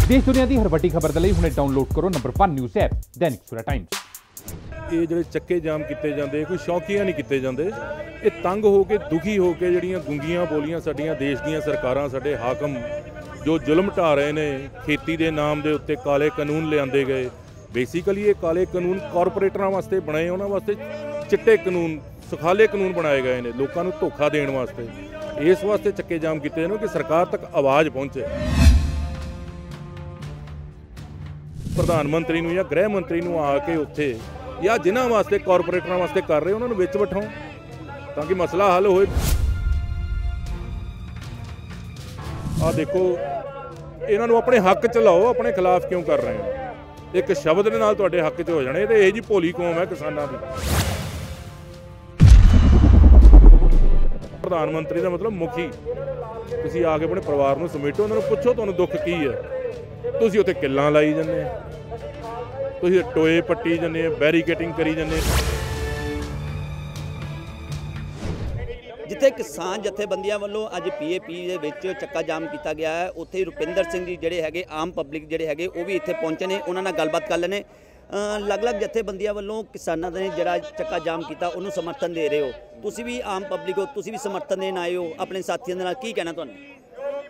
देश दुनिया की हर वड्डी खबर के लिए हुणे डाउनलोड करो number 1 news app Dainik Savera times. ਇਹ ਜਿਹੜੇ ਚੱਕੇ ਜਾਮ ਕੀਤੇ ਜਾਂਦੇ ਕੋਈ ਸ਼ੌਕੀਆ ਨਹੀਂ ਕੀਤੇ ਜਾਂਦੇ। ਇਹ ਤੰਗ ਹੋ ਕੇ ਦੁਖੀ ਹੋ ਕੇ ਜਿਹੜੀਆਂ ਗੁੰਗੀਆਂ ਬੋਲੀਆਂ ਸਾਡੀਆਂ ਦੇਸ਼ ਦੀਆਂ ਸਰਕਾਰਾਂ ਸਾਡੇ ਹਾਕਮ ਜੋ ਜ਼ੁਲਮ ਢਾ ਰਹੇ ਨੇ, ਖੇਤੀ ਦੇ ਨਾਮ ਦੇ ਉੱਤੇ ਕਾਲੇ ਕਾਨੂੰਨ ਲਿਆਂਦੇ ਗਏ। ਬੇਸਿਕਲੀ ਇਹ ਕਾਲੇ ਕਾਨੂੰਨ ਕਾਰਪੋਰੇਟਰਾਂ ਵਾਸਤੇ ਬਣਾਏ, ਉਹਨਾਂ ਵਾਸਤੇ ਚਿੱਟੇ ਕਾਨੂੰਨ ਸੁਖਾਲੇ ਕਾਨੂੰਨ ਬਣਾਏ ਗਏ ਨੇ ਲੋਕਾਂ ਨੂੰ ਧੋਖਾ ਦੇਣ ਵਾਸਤੇ। ਇਸ ਵਾਸਤੇ ਚੱਕੇ ਜਾਮ ਕੀਤੇ ਨੇ ਕਿ ਸਰਕਾਰ ਤੱਕ ਆਵਾਜ਼ ਪਹੁੰਚੇ। ਪ੍ਰਧਾਨ ਮੰਤਰੀ ਨੂੰ ਜਾਂ ਗ੍ਰਹਿ ਮੰਤਰੀ ਨੂੰ ਆ ਕੇ ਉੱਥੇ ਜਾਂ ਜਿਨ੍ਹਾਂ ਵਾਸਤੇ ਕਾਰਪੋਰੇਟਰਾਂ ਵਾਸਤੇ ਕਰ ਰਹੇ ਉਹਨਾਂ ਨੂੰ ਵਿੱਚ ਬਿਠਾਓ ਤਾਂ ਕਿ ਮਸਲਾ ਹੱਲ ਹੋਏ। ਆਹ ਦੇਖੋ, ਇਹਨਾਂ ਨੂੰ ਆਪਣੇ ਹੱਕ 'ਚ ਲਾਓ, ਆਪਣੇ ਖਿਲਾਫ ਕਿਉਂ ਕਰ ਰਹੇ ਹੋ? ਇੱਕ ਸ਼ਬਦ ਦੇ ਨਾਲ ਤੁਹਾਡੇ ਹੱਕ 'ਚ ਹੋ ਜਾਣੇ। ਤੇ ਇਹ ਜੀ ਭੋਲੀ ਕੌਮ ਹੈ ਕਿਸਾਨਾਂ ਦੀ। ਪ੍ਰਧਾਨ ਮੰਤਰੀ ਦਾ ਮਤਲਬ ਮੁਖੀ। ਤੁਸੀਂ ਆ ਕੇ ਆਪਣੇ ਪਰਿਵਾਰ ਨੂੰ ਸਮੇਟੋ, ਉਹਨਾਂ ਨੂੰ ਪੁੱਛੋ ਤੁਹਾਨੂੰ ਦੁੱਖ ਕੀ ਹੈ। ਤੁਸੀਂ ਉੱਥੇ ਕਿੱਲਾਂ ਲਾਈ ਜਾਂਦੇ, ਤੁਸੀਂ ਟੋਏ ਪੱਟੀ ਜਾਂਦੇ, ਬੈਰੀਕੇਟਿੰਗ ਕਰੀ ਜਾਂਦੇ। ਜਿੱਥੇ ਕਿਸਾਨ ਜਥੇਬੰਦੀਆਂ ਵੱਲੋਂ ਅੱਜ ਪੀਏਪੀ ਦੇ ਵਿੱਚ ਚੱਕਾ ਜਾਮ ਕੀਤਾ ਗਿਆ ਹੈ, ਉੱਥੇ ਰੁਪਿੰਦਰ ਸਿੰਘ ਜੀ ਜਿਹੜੇ ਹੈਗੇ ਆਮ ਪਬਲਿਕ ਜਿਹੜੇ ਹੈਗੇ ਉਹ ਵੀ ਇੱਥੇ ਪਹੁੰਚੇ ਨੇ। ਉਹਨਾਂ ਨਾਲ ਗੱਲਬਾਤ ਕਰ ਲੈਣੇ। ਅਲੱਗ-ਅਲੱਗ ਜਥੇਬੰਦੀਆਂ ਵੱਲੋਂ ਕਿਸਾਨਾਂ ਨੇ ਜਿਹੜਾ ਚੱਕਾ ਜਾਮ ਕੀਤਾ ਉਹਨੂੰ ਸਮਰਥਨ ਦੇ ਰਹੇ ਹੋ। ਤੁਸੀਂ ਵੀ ਆਮ ਪਬਲਿਕ ਹੋ, ਤੁਸੀਂ ਵੀ ਸਮਰਥਨ ਦੇਣ ਆਏ ਹੋ ਆਪਣੇ ਸਾਥੀਆਂ ਦੇ ਨਾਲ, ਕੀ ਕਹਿਣਾ ਤੁਹਾਨੂੰ?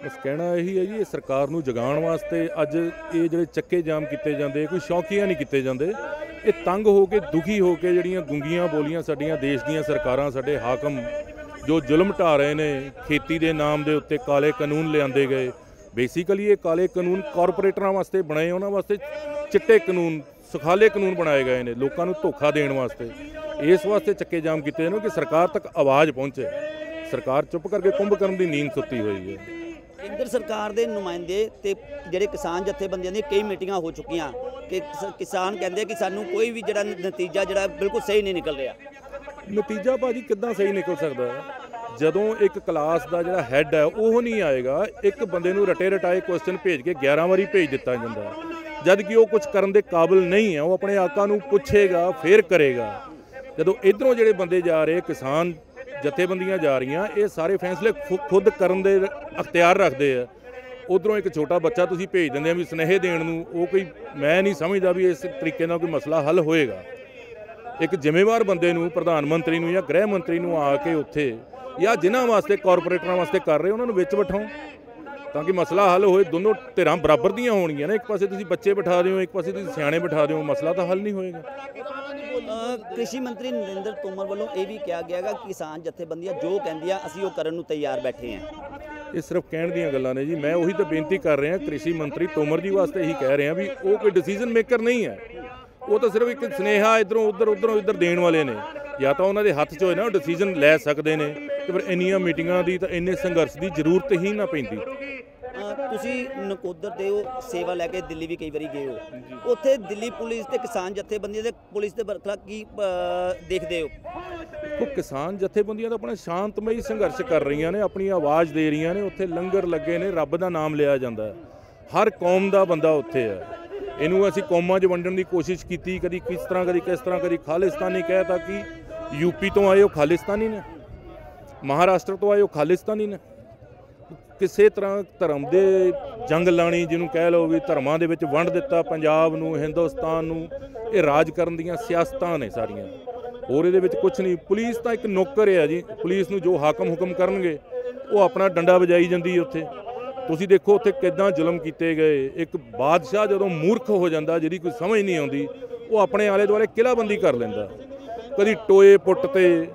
ਬਸ ਕਹਿਣਾ ਇਹੀ ਹੈ ਜੀ, ਇਹ ਸਰਕਾਰ ਨੂੰ ਜਗਾਉਣ ਵਾਸਤੇ ਅੱਜ ਇਹ ਜਿਹੜੇ ਚੱਕੇ ਜਾਮ ਕੀਤੇ ਜਾਂਦੇ ਕੋਈ ਸ਼ੌਕੀਆ ਨਹੀਂ ਕੀਤੇ ਜਾਂਦੇ। ਇਹ ਤੰਗ ਹੋ ਕੇ ਦੁਖੀ ਹੋ ਕੇ ਜਿਹੜੀਆਂ ਗੁੰਗੀਆਂ ਬੋਲੀਆਂ ਸਾਡੀਆਂ ਦੇਸ਼ ਦੀਆਂ ਸਰਕਾਰਾਂ ਸਾਡੇ ਹਾਕਮ ਜੋ ਜ਼ੁਲਮ ਢਾ ਰਹੇ ਨੇ, ਖੇਤੀ ਦੇ ਨਾਮ ਦੇ ਉੱਤੇ ਕਾਲੇ ਕਾਨੂੰਨ ਲਿਆਂਦੇ ਗਏ। ਬੇਸਿਕਲੀ ਇਹ ਕਾਲੇ ਕਾਨੂੰਨ ਕਾਰਪੋਰੇਟਰਾਂ ਵਾਸਤੇ ਬਣਾਏ, ਉਹਨਾਂ ਵਾਸਤੇ ਚਿੱਟੇ ਕਾਨੂੰਨ ਸੁਖਾਲੇ ਕਾਨੂੰਨ ਬਣਾਏ ਗਏ ਨੇ ਲੋਕਾਂ ਨੂੰ ਧੋਖਾ ਦੇਣ ਵਾਸਤੇ। ਇਸ ਵਾਸਤੇ ਚੱਕੇ ਜਾਮ ਕੀਤੇ ਨੇ ਕਿ ਸਰਕਾਰ ਤੱਕ ਆਵਾਜ਼ ਪਹੁੰਚੇ। ਸਰਕਾਰ ਚੁੱਪ ਕਰਕੇ ਕੁੰਭਕਰਨ ਦੀ ਨੀਂਦ ਸੁੱਤੀ ਹੋਈ ਹੈ। ਕੇਂਦਰ ਸਰਕਾਰ ਦੇ ਨੁਮਾਇੰਦੇ ਤੇ ਜਿਹੜੇ ਕਿਸਾਨ ਜਥੇਬੰਦੀਆਂ ਦੀਆਂ ਕਈ ਮੀਟਿੰਗਾਂ ਹੋ ਚੁੱਕੀਆਂ ਕਿ ਕਿਸਾਨ ਕਹਿੰਦੇ ਕਿ ਸਾਨੂੰ ਕੋਈ ਵੀ ਜਿਹੜਾ ਨਤੀਜਾ ਜਿਹੜਾ ਬਿਲਕੁਲ ਸਹੀ ਨਹੀਂ ਨਿਕਲ ਰਿਹਾ। ਨਤੀਜਾ ਭਾਜੀ ਕਿੱਦਾਂ ਸਹੀ ਨਿਕਲ ਸਕਦਾ ਹੈ ਜਦੋਂ ਇੱਕ ਕਲਾਸ ਦਾ ਜਿਹੜਾ ਹੈੱਡ ਹੈ ਉਹ ਨਹੀਂ ਆਏਗਾ। ਇੱਕ ਬੰਦੇ ਨੂੰ ਰਟੇ ਰਟਾਏ ਕੁਐਸਚਨ ਭੇਜ ਕੇ 11 ਵਾਰੀ ਭੇਜ ਦਿੱਤਾ ਜਾਂਦਾ, ਜਦ ਕਿ ਉਹ ਕੁਝ ਕਰਨ ਦੇ ਕਾਬਿਲ ਨਹੀਂ ਹੈ। ਉਹ ਆਪਣੇ ਆਕਾ ਨੂੰ ਪੁੱਛੇਗਾ ਫਿਰ ਕਰੇਗਾ। ਜਦੋਂ ਇੱਧਰੋਂ ਜਿਹੜੇ ਬੰਦੇ ਜਾ ਰਹੇ ਕਿਸਾਨ ਜਥੇਬੰਦੀਆਂ ਜਾ ਰਹੀਆਂ, ਇਹ ਸਾਰੇ ਫੈਸਲੇ ਖੁਦ ਕਰਨ ਦੇ ਅਖਤਿਆਰ ਰੱਖਦੇ ਆ। ਉੱਧਰੋਂ ਇੱਕ ਛੋਟਾ ਬੱਚਾ ਤੁਸੀਂ ਭੇਜ ਦਿੰਦੇ ਆ ਵੀ ਸੁਨੇਹੇ ਦੇਣ ਨੂੰ। ਉਹ ਕੋਈ ਮੈਂ ਨਹੀਂ ਸਮਝਦਾ ਵੀ ਇਸ ਤਰੀਕੇ ਨਾਲ ਕੋਈ ਮਸਲਾ ਹੱਲ ਹੋਏਗਾ। ਇੱਕ ਜ਼ਿੰਮੇਵਾਰ ਬੰਦੇ ਨੂੰ, ਪ੍ਰਧਾਨ ਮੰਤਰੀ ਨੂੰ ਜਾਂ ਗ੍ਰਹਿ ਮੰਤਰੀ ਨੂੰ ਆ ਕੇ ਉੱਥੇ ਜਾਂ ਜਿਨ੍ਹਾਂ ਵਾਸਤੇ ਕਾਰਪੋਰੇਟਰਾਂ ਵਾਸਤੇ ਕਰ ਰਹੇ ਉਹਨਾਂ ਨੂੰ ਵਿੱਚ ਬਿਠਾਓ ਤਾਂ ਕਿ ਮਸਲਾ ਹੱਲ ਹੋਏ। ਦੋਨੋਂ ਧਿਰਾਂ ਬਰਾਬਰ ਦੀਆਂ ਹੋਣਗੀਆਂ ਨੇ। ਇੱਕ ਪਾਸੇ ਤੁਸੀਂ ਬੱਚੇ ਬਿਠਾ ਦਿਓ, ਇੱਕ ਪਾਸੇ ਤੁਸੀਂ ਸਿਆਣੇ ਬਿਠਾ ਦਿਓ, ਮਸਲਾ ਤਾਂ ਹੱਲ ਨਹੀਂ ਹੋਏਗਾ। ਕ੍ਰਿਸ਼ੀ ਮੰਤਰੀ ਨਰਿੰਦਰ ਤੋਮਰ ਵੱਲੋਂ ਇਹ ਵੀ ਕਿਹਾ ਗਿਆ ਕਿ ਕਿਸਾਨ ਜਥੇਬੰਦੀਆਂ ਜੋ ਕਹਿੰਦੀਆਂ ਅਸੀਂ ਉਹ ਕਰਨ ਨੂੰ ਤਿਆਰ ਬੈਠੇ ਹਾਂ। ਇਹ ਸਿਰਫ ਕਹਿਣ ਦੀਆਂ ਗੱਲਾਂ ਨੇ ਜੀ। ਮੈਂ ਉਹੀ ਤਾਂ ਬੇਨਤੀ ਕਰ ਰਿਹਾ ਕ੍ਰਿਸ਼ੀ ਮੰਤਰੀ ਤੋਮਰ ਜੀ ਵਾਸਤੇ ਇਹੀ ਕਹਿ ਰਿਹਾ ਵੀ ਉਹ ਕੋਈ ਡਿਸੀਜਨ ਮੇਕਰ ਨਹੀਂ ਹੈ। ਉਹ ਤਾਂ ਸਿਰਫ ਇੱਕ ਸੁਨੇਹਾ ਇੱਧਰੋਂ ਉੱਧਰ ਦੇਣ ਵਾਲੇ ਨੇ। ਜਾਂ ਤਾਂ ਉਹਨਾਂ ਦੇ ਹੱਥ 'ਚ ਹੋਏ ਨਾ ਉਹ ਡਿਸੀਜਨ ਲੈ ਸਕਦੇ ਨੇ, ਤੇ ਫਿਰ ਇੰਨੀਆਂ ਮੀਟਿੰਗਾਂ ਦੀ ਤਾਂ ਇੰਨੇ ਸੰਘਰਸ਼ ਦੀ ਜ਼ਰੂਰਤ ਹੀ ਨਾ ਪੈਂਦੀ। ਤੁਸੀਂ ਨਕੋਦਰ ਦੇ ਉਹ ਸੇਵਾ ਲੈ ਕੇ ਦਿੱਲੀ ਵੀ ਕਈ ਵਾਰੀ ਗਏ ਹੋ, ਉੱਥੇ ਦਿੱਲੀ ਪੁਲਿਸ ਤੇ ਕਿਸਾਨ ਜਥੇਬੰਦੀਆਂ ਦੇ ਪੁਲਿਸ ਦੇ ਬਰਖਲਾਫ ਕੀ ਦੇਖਦੇ ਹੋ? ਉਹ ਕਿਸਾਨ ਜਥੇਬੰਦੀਆਂ ਤਾਂ ਆਪਣਾ ਸ਼ਾਂਤਮਈ ਸੰਘਰਸ਼ ਕਰ ਰਹੀਆਂ ਨੇ, ਆਪਣੀ ਆਵਾਜ਼ ਦੇ ਰਹੀਆਂ ਨੇ। ਉੱਥੇ ਲੰਗਰ ਲੱਗੇ ਨੇ, ਰੱਬ ਦਾ ਨਾਮ ਲਿਆ ਜਾਂਦਾ। ਹਰ ਕੌਮ ਦਾ ਬੰਦਾ ਉੱਥੇ ਹੈ। ਇਹਨੂੰ ਅਸੀਂ ਕੌਮਾਂ 'ਚ ਵੰਡਣ ਦੀ ਕੋਸ਼ਿਸ਼ ਕੀਤੀ, ਕਦੀ ਕਿਸ ਤਰ੍ਹਾਂ, ਕਦੀ ਕਿਸ ਤਰ੍ਹਾਂ, ਕਦੀ ਖਾਲਿਸਤਾਨੀ ਕਹਿ ਤਾ ਕਿ ਯੂਪੀ ਤੋਂ ਆਏ ਉਹ ਖਾਲਿਸਤਾਨੀ ਨੇ, ਮਹਾਰਾਸ਼ਟਰ ਤੋਂ ਆਏ ਉਹ ਖਾਲਿਸਤਾਨੀ ਨੇ। ਕਿਸੇ ਤਰ੍ਹਾਂ ਧਰਮ ਦੇ ਜੰਗ ਲਾਣੀ, ਜਿਹਨੂੰ ਕਹਿ ਲਓ ਵੀ ਧਰਮਾਂ ਦੇ ਵਿੱਚ ਵੰਡ ਦਿੱਤਾ ਪੰਜਾਬ ਨੂੰ, ਹਿੰਦੁਸਤਾਨ ਨੂੰ। ਇਹ ਰਾਜ ਕਰਨ ਦੀਆਂ ਸਿਆਸਤਾਂ ਨੇ ਸਾਰੀਆਂ, ਹੋਰ ਇਹਦੇ ਵਿੱਚ ਕੁਛ ਨਹੀਂ। ਪੁਲਿਸ ਤਾਂ ਇੱਕ ਨੌਕਰ ਹੈ ਜੀ। ਪੁਲਿਸ ਨੂੰ ਜੋ ਹਾਕਮ ਹੁਕਮ ਕਰਨਗੇ ਉਹ ਆਪਣਾ ਡੰਡਾ ਵਜਾਈ ਜਾਂਦੀ ਉੱਥੇ। ਤੁਸੀਂ ਦੇਖੋ ਉੱਥੇ ਕਿੱਦਾਂ ਜ਼ੁਲਮ ਕੀਤੇ ਗਏ। ਇੱਕ ਬਾਦਸ਼ਾਹ ਜਦੋਂ ਮੂਰਖ ਹੋ ਜਾਂਦਾ, ਜਿਹਦੀ ਕੋਈ ਸਮਝ ਨਹੀਂ ਆਉਂਦੀ, ਉਹ ਆਪਣੇ ਆਲੇ ਦੁਆਲੇ ਕਿਲ੍ਹਾਬੰਦੀ ਕਰ ਲੈਂਦਾ। ਕਦੀ ਟੋਏ ਪੁੱਟ ਤੇ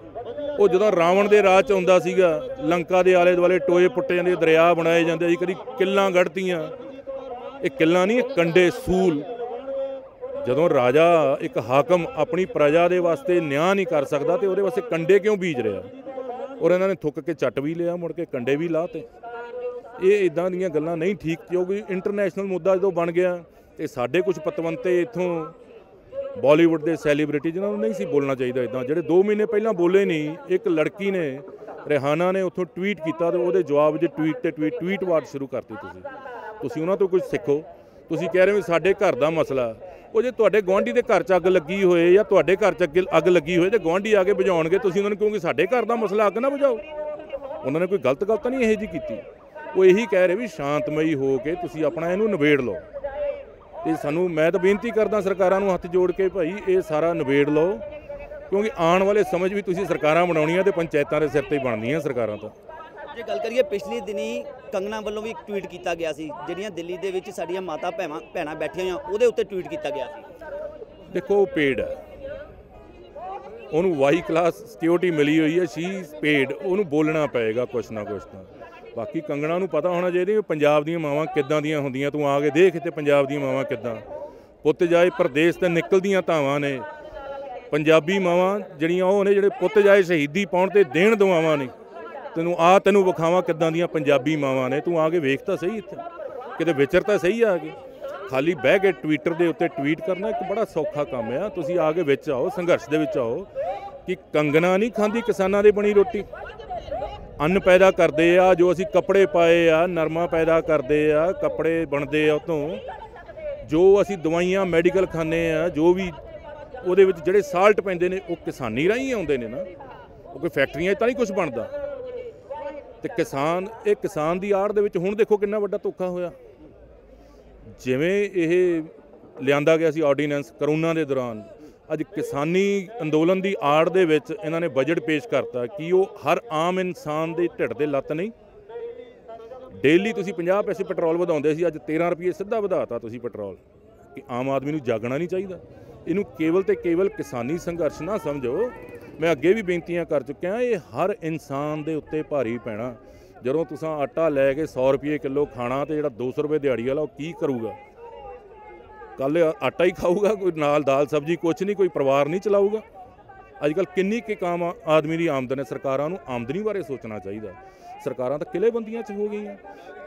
ਉਹ ਜਦੋਂ ਰਾਵਣ ਦੇ ਰਾਜ 'ਚ ਆਉਂਦਾ ਸੀਗਾ, ਲੰਕਾ ਦੇ ਆਲੇ ਦੁਆਲੇ ਟੋਏ ਪੁੱਟੇ ਜਾਂਦੇ, ਦਰਿਆ ਬਣਾਏ ਜਾਂਦੇ ਸੀ, ਕਦੀ ਕਿੱਲਾਂ ਗੜ੍ਹਤੀਆਂ। ਇਹ ਕਿੱਲਾਂ ਨਹੀਂ, ਇਹ ਕੰਡੇ ਸੂਲ। ਜਦੋਂ ਰਾਜਾ ਇੱਕ ਹਾਕਮ ਆਪਣੀ ਪ੍ਰਜਾ ਦੇ ਵਾਸਤੇ ਨਿਆਂ ਨਹੀਂ ਕਰ ਸਕਦਾ ਤੇ ਉਹਦੇ ਵਾਸਤੇ ਕੰਡੇ ਕਿਉਂ ਬੀਜ ਰਿਹਾ? ਔਰ ਇਹਨਾਂ ਨੇ ਥੁੱਕ ਕੇ ਚੱਟ ਵੀ ਲਿਆ, ਮੁੜ ਕੇ ਕੰਡੇ ਵੀ ਲਾਹ ਤੇ। ਇਹ ਇੱਦਾਂ ਦੀਆਂ ਗੱਲਾਂ ਨਹੀਂ ਠੀਕ, ਕਿਉਂਕਿ ਇੰਟਰਨੈਸ਼ਨਲ ਮੁੱਦਾ ਜਦੋਂ ਬਣ ਗਿਆ ਤੇ ਸਾਡੇ ਕੁਝ ਪਤਵੰਤੇ ਇੱਥੋਂ ਬਾਲੀਵੁੱਡ ਦੇ ਸੈਲੀਬ੍ਰਿਟੀ ਜਿਨ੍ਹਾਂ ਨੂੰ ਨਹੀਂ ਸੀ ਬੋਲਣਾ ਚਾਹੀਦਾ ਇੱਦਾਂ, ਜਿਹੜੇ 2 ਮਹੀਨੇ ਪਹਿਲਾਂ ਬੋਲੇ ਨਹੀਂ। ਇੱਕ ਲੜਕੀ ਨੇ, ਰਿਹਾਨਾ ਨੇ, ਉੱਥੋਂ ਟਵੀਟ ਕੀਤਾ ਤੇ ਉਹਦੇ ਜਵਾਬ 'ਚ ਟਵੀਟ ਵਾਰ ਸ਼ੁਰੂ ਕਰਤੀ। ਤੁਸੀਂ ਉਹਨਾਂ ਤੋਂ ਕੁਝ ਸਿੱਖੋ। ਤੁਸੀਂ ਕਹਿ ਰਹੇ ਹੋ ਸਾਡੇ ਘਰ ਦਾ ਮਸਲਾ, ਉਹ ਜੇ ਤੁਹਾਡੇ ਗੁਆਂਢੀ ਦੇ ਘਰ 'ਚ ਅੱਗ ਲੱਗੀ ਹੋਏ ਜਾਂ ਤੁਹਾਡੇ ਘਰ 'ਚ ਅੱਗ ਲੱਗੀ ਹੋਏ ਤੇ ਗੁਆਂਢੀ ਆ ਕੇ ਬੁਝਾਉਣਗੇ, ਤੁਸੀਂ ਉਹਨਾਂ ਨੂੰ ਕਹੋਗੇ ਸਾਡੇ ਘਰ ਦਾ ਮਸਲਾ ਅੱਗ ਨਾ ਬੁਝਾਓ। ਉਹਨਾਂ ਨੇ ਕੋਈ ਗਲਤ ਗੱਲ ਤਾਂ ਨਹੀਂ ਇਹੋ ਜਿਹੀ ਕੀਤੀ। ਉਹ ਇਹੀ ਕਹਿ ਰਹੇ ਵੀ ਸ਼ਾਂਤਮਈ ਹੋ ਕੇ ਤੁਸੀਂ ਆਪਣਾ ਇਹਨੂੰ ਨਿਬੇੜ ਲਓ। ਤੇ ਸਾਨੂੰ ਮੈਂ ਤਾਂ ਬੇਨਤੀ ਕਰਦਾ ਸਰਕਾਰਾਂ ਨੂੰ ਹੱਥ ਜੋੜ ਕੇ, ਭਾਈ ਇਹ ਸਾਰਾ ਨਿਬੇੜ ਲਓ, ਕਿਉਂਕਿ ਆਉਣ ਵਾਲੇ ਸਮੇਂ 'ਚ ਵੀ ਤੁਸੀਂ ਸਰਕਾਰਾਂ ਬਣਾਉਣੀਆਂ ਤੇ ਪੰਚਾਇਤਾਂ ਦੇ ਸਿਰ ਤੇ ਹੀ ਬਣਦੀਆਂ ਸਰਕਾਰਾਂ ਤਾਂ। ਜੇ ਗੱਲ ਕਰੀਏ ਪਿਛਲੇ ਦਿਨੀ ਕੰਗਨਾ ਵੱਲੋਂ ਵੀ ਇੱਕ ਟਵੀਟ ਕੀਤਾ ਗਿਆ ਸੀ, ਜਿਹੜੀਆਂ ਦਿੱਲੀ ਦੇ ਵਿੱਚ ਸਾਡੀਆਂ ਮਾਤਾ ਭੈਣਾਂ ਬੈਠੀਆਂ ਹੋਈਆਂ ਉਹਦੇ ਉੱਤੇ ਟਵੀਟ ਕੀਤਾ ਗਿਆ ਸੀ। ਦੇਖੋ ਉਹ ਪੇਡ ਹੈ, ਉਹਨੂੰ ਵਾਈ ਕਲਾਸ ਸਿਕਿਉਰਿਟੀ ਮਿਲੀ ਹੋਈ ਹੈ, ਸ਼ੀ ਪੇਡ, ਉਹਨੂੰ ਬੋਲਣਾ ਪਏਗਾ ਕੁਛ ਨਾ ਕੁਛ ਤਾਂ। ਬਾਕੀ ਕੰਗਣਾ ਨੂੰ ਪਤਾ ਹੋਣਾ ਚਾਹੀਦਾ ਪੰਜਾਬ ਦੀਆਂ ਮਾਵਾਂ ਕਿੱਦਾਂ ਦੀਆਂ ਹੁੰਦੀਆਂ। ਤੂੰ ਆ ਕੇ ਦੇਖ ਇੱਥੇ ਪੰਜਾਬ ਦੀਆਂ ਮਾਵਾਂ ਕਿੱਦਾਂ, ਪੁੱਤ ਜਾਏ ਪ੍ਰਦੇਸ਼ ਤੇ ਨਿਕਲਦੀਆਂ ਧਾਵਾਂ ਨੇ। ਪੰਜਾਬੀ ਮਾਵਾਂ ਜਿਹੜੀਆਂ ਉਹ ਨੇ ਜਿਹੜੇ ਪੁੱਤ ਜਾਏ ਸ਼ਹੀਦੀ ਪਾਉਣ ਤੇ ਦੇਣ ਦੁਆਵਾਂ ਨੇ। ਤੈਨੂੰ ਵਿਖਾਵਾਂ ਕਿੱਦਾਂ ਦੀਆਂ ਪੰਜਾਬੀ ਮਾਵਾਂ ਨੇ। ਤੂੰ ਆ ਕੇ ਵੇਖ ਤਾਂ ਸਹੀ, ਇੱਥੇ ਕਿਤੇ ਵਿਚਰ ਤਾਂ ਸਹੀ ਆ ਕੇ। ਖਾਲੀ ਬਹਿ ਕੇ ਟਵਿੱਟਰ ਦੇ ਉੱਤੇ ਟਵੀਟ ਕਰਨਾ ਇੱਕ ਬੜਾ ਸੌਖਾ ਕੰਮ ਆ। ਤੁਸੀਂ ਆ ਕੇ ਵਿੱਚ ਆਓ, ਸੰਘਰਸ਼ ਦੇ ਵਿੱਚ ਆਓ। ਕਿ ਕੰਗਣਾ ਨਹੀਂ ਖਾਂਦੀ ਕਿਸਾਨਾਂ ਦੀ ਬਣੀ ਰੋਟੀ, ਅੰਨ ਪੈਦਾ ਕਰਦੇ ਆ, ਜੋ ਅਸੀਂ ਕੱਪੜੇ ਪਾਏ ਆ, ਨਰਮਾ ਪੈਦਾ ਕਰਦੇ ਆ, ਕੱਪੜੇ ਬਣਦੇ ਆ ਉਹ ਤੋਂ, ਜੋ ਅਸੀਂ ਦਵਾਈਆਂ ਮੈਡੀਕਲ ਖਾਂਦੇ ਆ, ਜੋ ਵੀ ਉਹਦੇ ਵਿੱਚ ਜਿਹੜੇ ਸਾਲਟ ਪੈਂਦੇ ਨੇ ਉਹ ਕਿਸਾਨੀ ਰਾਹੀਂ ਆਉਂਦੇ ਨੇ ਨਾ। ਉਹ ਕੋਈ ਫੈਕਟਰੀਆਂ 'ਚ ਤਾਂ ਨਹੀਂ ਕੁਝ ਬਣਦਾ। ਤੇ ਕਿਸਾਨ ਦੀ ਆੜ ਦੇ ਵਿੱਚ ਹੁਣ ਦੇਖੋ ਕਿੰਨਾ ਵੱਡਾ ਧੋਖਾ ਹੋਇਆ। ਜਿਵੇਂ ਇਹ ਲਿਆਂਦਾ ਗਿਆ ਸੀ ਆਰਡੀਨੈਂਸ ਕਰੋਨਾ ਦੇ ਦੌਰਾਨ, ਅੱਜ ਕਿਸਾਨੀ ਅੰਦੋਲਨ ਦੀ ਆੜ ਦੇ ਵਿੱਚ ਇਹਨਾਂ ਨੇ ਬਜਟ ਪੇਸ਼ ਕਰਤਾ ਕਿ ਉਹ ਹਰ ਆਮ ਇਨਸਾਨ ਦੇ ਢਿੱਡ ਦੇ ਲੱਤ ਨਹੀਂ। ਡੇਲੀ ਤੁਸੀਂ 50 ਪੈਸੇ ਪੈਟਰੋਲ ਵਧਾਉਂਦੇ ਸੀ, ਅੱਜ 13 ਰੁਪਏ ਸਿੱਧਾ ਵਧਾਤਾ ਤੁਸੀਂ ਪੈਟਰੋਲ। ਕਿ ਆਮ ਆਦਮੀ ਨੂੰ ਜਾਗਣਾ ਨਹੀਂ ਚਾਹੀਦਾ। ਇਹਨੂੰ ਕੇਵਲ ਤੇ ਕੇਵਲ ਕਿਸਾਨੀ ਸੰਘਰਸ਼ ਨਾ ਸਮਝੋ। ਮੈਂ ਅੱਗੇ ਵੀ ਬੇਨਤੀਆਂ ਕਰ ਚੁੱਕਿਆ, ਇਹ ਹਰ ਇਨਸਾਨ ਦੇ ਉੱਤੇ ਭਾਰੀ ਪੈਣਾ। ਜਦੋਂ ਤੁਸੀਂ ਆਟਾ ਲੈ ਕੇ 100 ਰੁਪਏ ਕਿਲੋ ਖਾਣਾ ਤੇ ਜਿਹੜਾ 200 ਰੁਪਏ ਦਿਹਾੜੀ ਵਾਲਾ ਉਹ ਕੀ ਕਰੂਗਾ? ਕੱਲ੍ਹ ਆਟਾ ਹੀ ਖਾਊਗਾ, ਕੋਈ ਨਾਲ ਦਾਲ ਸਬਜ਼ੀ ਕੁਛ ਨਹੀਂ, ਕੋਈ ਪਰਿਵਾਰ ਨਹੀਂ ਚਲਾਊਗਾ। ਅੱਜ ਕੱਲ੍ਹ ਕਿੰਨੀ ਕੁ ਕਾਮ ਆਦਮੀ ਦੀ ਆਮਦਨ ਹੈ। ਸਰਕਾਰਾਂ ਨੂੰ ਆਮਦਨੀ ਬਾਰੇ ਸੋਚਣਾ ਚਾਹੀਦਾ। ਸਰਕਾਰਾਂ ਤਾਂ ਕਿਲ੍ਹੇਬੰਦੀਆਂ 'ਚ ਹੋ ਗਈਆਂ,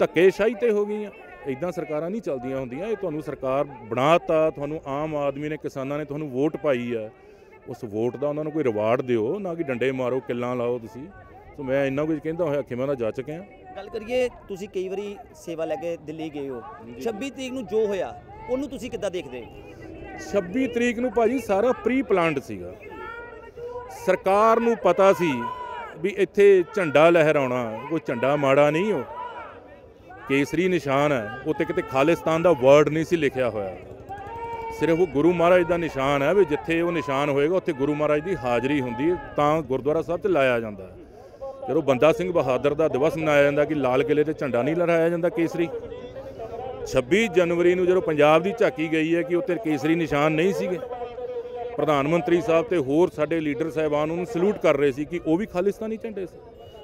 ਧੱਕੇਸ਼ਾਹੀ 'ਤੇ ਹੋ ਗਈਆਂ। ਇੱਦਾਂ ਸਰਕਾਰਾਂ ਨਹੀਂ ਚੱਲਦੀਆਂ ਹੁੰਦੀਆਂ। ਇਹ ਤੁਹਾਨੂੰ ਸਰਕਾਰ ਬਣਾਤਾ, ਤੁਹਾਨੂੰ ਆਮ ਆਦਮੀ ਨੇ, ਕਿਸਾਨਾਂ ਨੇ ਤੁਹਾਨੂੰ ਵੋਟ ਪਾਈ ਆ। ਉਸ ਵੋਟ ਦਾ ਉਹਨਾਂ ਨੂੰ ਕੋਈ ਰਿਵਾਰਡ ਦਿਓ, ਨਾ ਕਿ ਡੰਡੇ ਮਾਰੋ, ਕਿੱਲਾਂ ਲਾਓ ਤੁਸੀਂ। ਸੋ ਮੈਂ ਇੰਨਾ ਕੁਝ ਕਹਿੰਦਾ ਹੋਇਆ ਅੱਖੀਂ ਮੈਂ ਤਾਂ ਜਾ ਚੁੱਕਿਆ। ਗੱਲ ਕਰੀਏ, ਤੁਸੀਂ ਕਈ ਵਾਰੀ ਸੇਵਾ ਲੈ ਕੇ ਦਿੱਲੀ ਗਏ ਹੋ, 26 ਤਰੀਕ ਨੂੰ ਜੋ ਹੋਇਆ ਉਹਨੂੰ ਤੁਸੀਂ ਕਿੱਦਾਂ ਦੇਖਦੇ? 26 ਤਰੀਕ ਨੂੰ ਭਾਜੀ ਸਾਰਾ ਪ੍ਰੀ ਪਲਾਨਡ ਸੀਗਾ। ਸਰਕਾਰ ਨੂੰ ਪਤਾ ਸੀ ਵੀ ਇੱਥੇ ਝੰਡਾ ਲਹਿਰਾਉਣਾ, ਕੋਈ ਝੰਡਾ ਮਾੜਾ ਨਹੀਂ, ਉਹ ਕੇਸਰੀ ਨਿਸ਼ਾਨ ਹੈ। ਉੱਤੇ ਕਿਤੇ ਖਾਲਿਸਤਾਨ ਦਾ ਵਰਡ ਨਹੀਂ ਸੀ ਲਿਖਿਆ ਹੋਇਆ। ਸਿਰਫ ਉਹ ਗੁਰੂ ਮਹਾਰਾਜ ਦਾ ਨਿਸ਼ਾਨ ਹੈ ਵੀ ਜਿੱਥੇ ਉਹ ਨਿਸ਼ਾਨ ਹੋਏਗਾ ਉੱਥੇ ਗੁਰੂ ਮਹਾਰਾਜ ਦੀ ਹਾਜ਼ਰੀ ਹੁੰਦੀ ਹੈ, ਤਾਂ ਗੁਰਦੁਆਰਾ ਸਾਹਿਬ 'ਚ ਲਾਇਆ ਜਾਂਦਾ। ਜਦੋਂ ਬੰਦਾ ਸਿੰਘ ਬਹਾਦਰ ਦਾ ਦਿਵਸ ਮਨਾਇਆ ਜਾਂਦਾ ਕਿ ਲਾਲ ਕਿਲ੍ਹੇ 'ਤੇ ਝੰਡਾ ਨਹੀਂ ਲਹਿਰਾਇਆ ਜਾਂਦਾ ਕੇਸਰੀ। 26 ਜਨਵਰੀ ਨੂੰ ਜਦੋਂ ਪੰਜਾਬ ਦੀ ਝਾਕੀ ਗਈ ਹੈ ਕਿ ਉੱਥੇ ਕੇਸਰੀ ਨਿਸ਼ਾਨ ਨਹੀਂ ਸੀਗੇ, ਪ੍ਰਧਾਨ ਮੰਤਰੀ ਸਾਹਿਬ ਤੇ ਹੋਰ ਸਾਡੇ ਲੀਡਰ ਸਾਹਿਬਾਨ ਉਹਨੂੰ ਸਲੂਟ ਕਰ ਰਹੇ ਸੀ ਕਿ ਉਹ ਵੀ ਖਾਲਿਸਤਾਨੀ ਝੰਡੇ ਸੀ।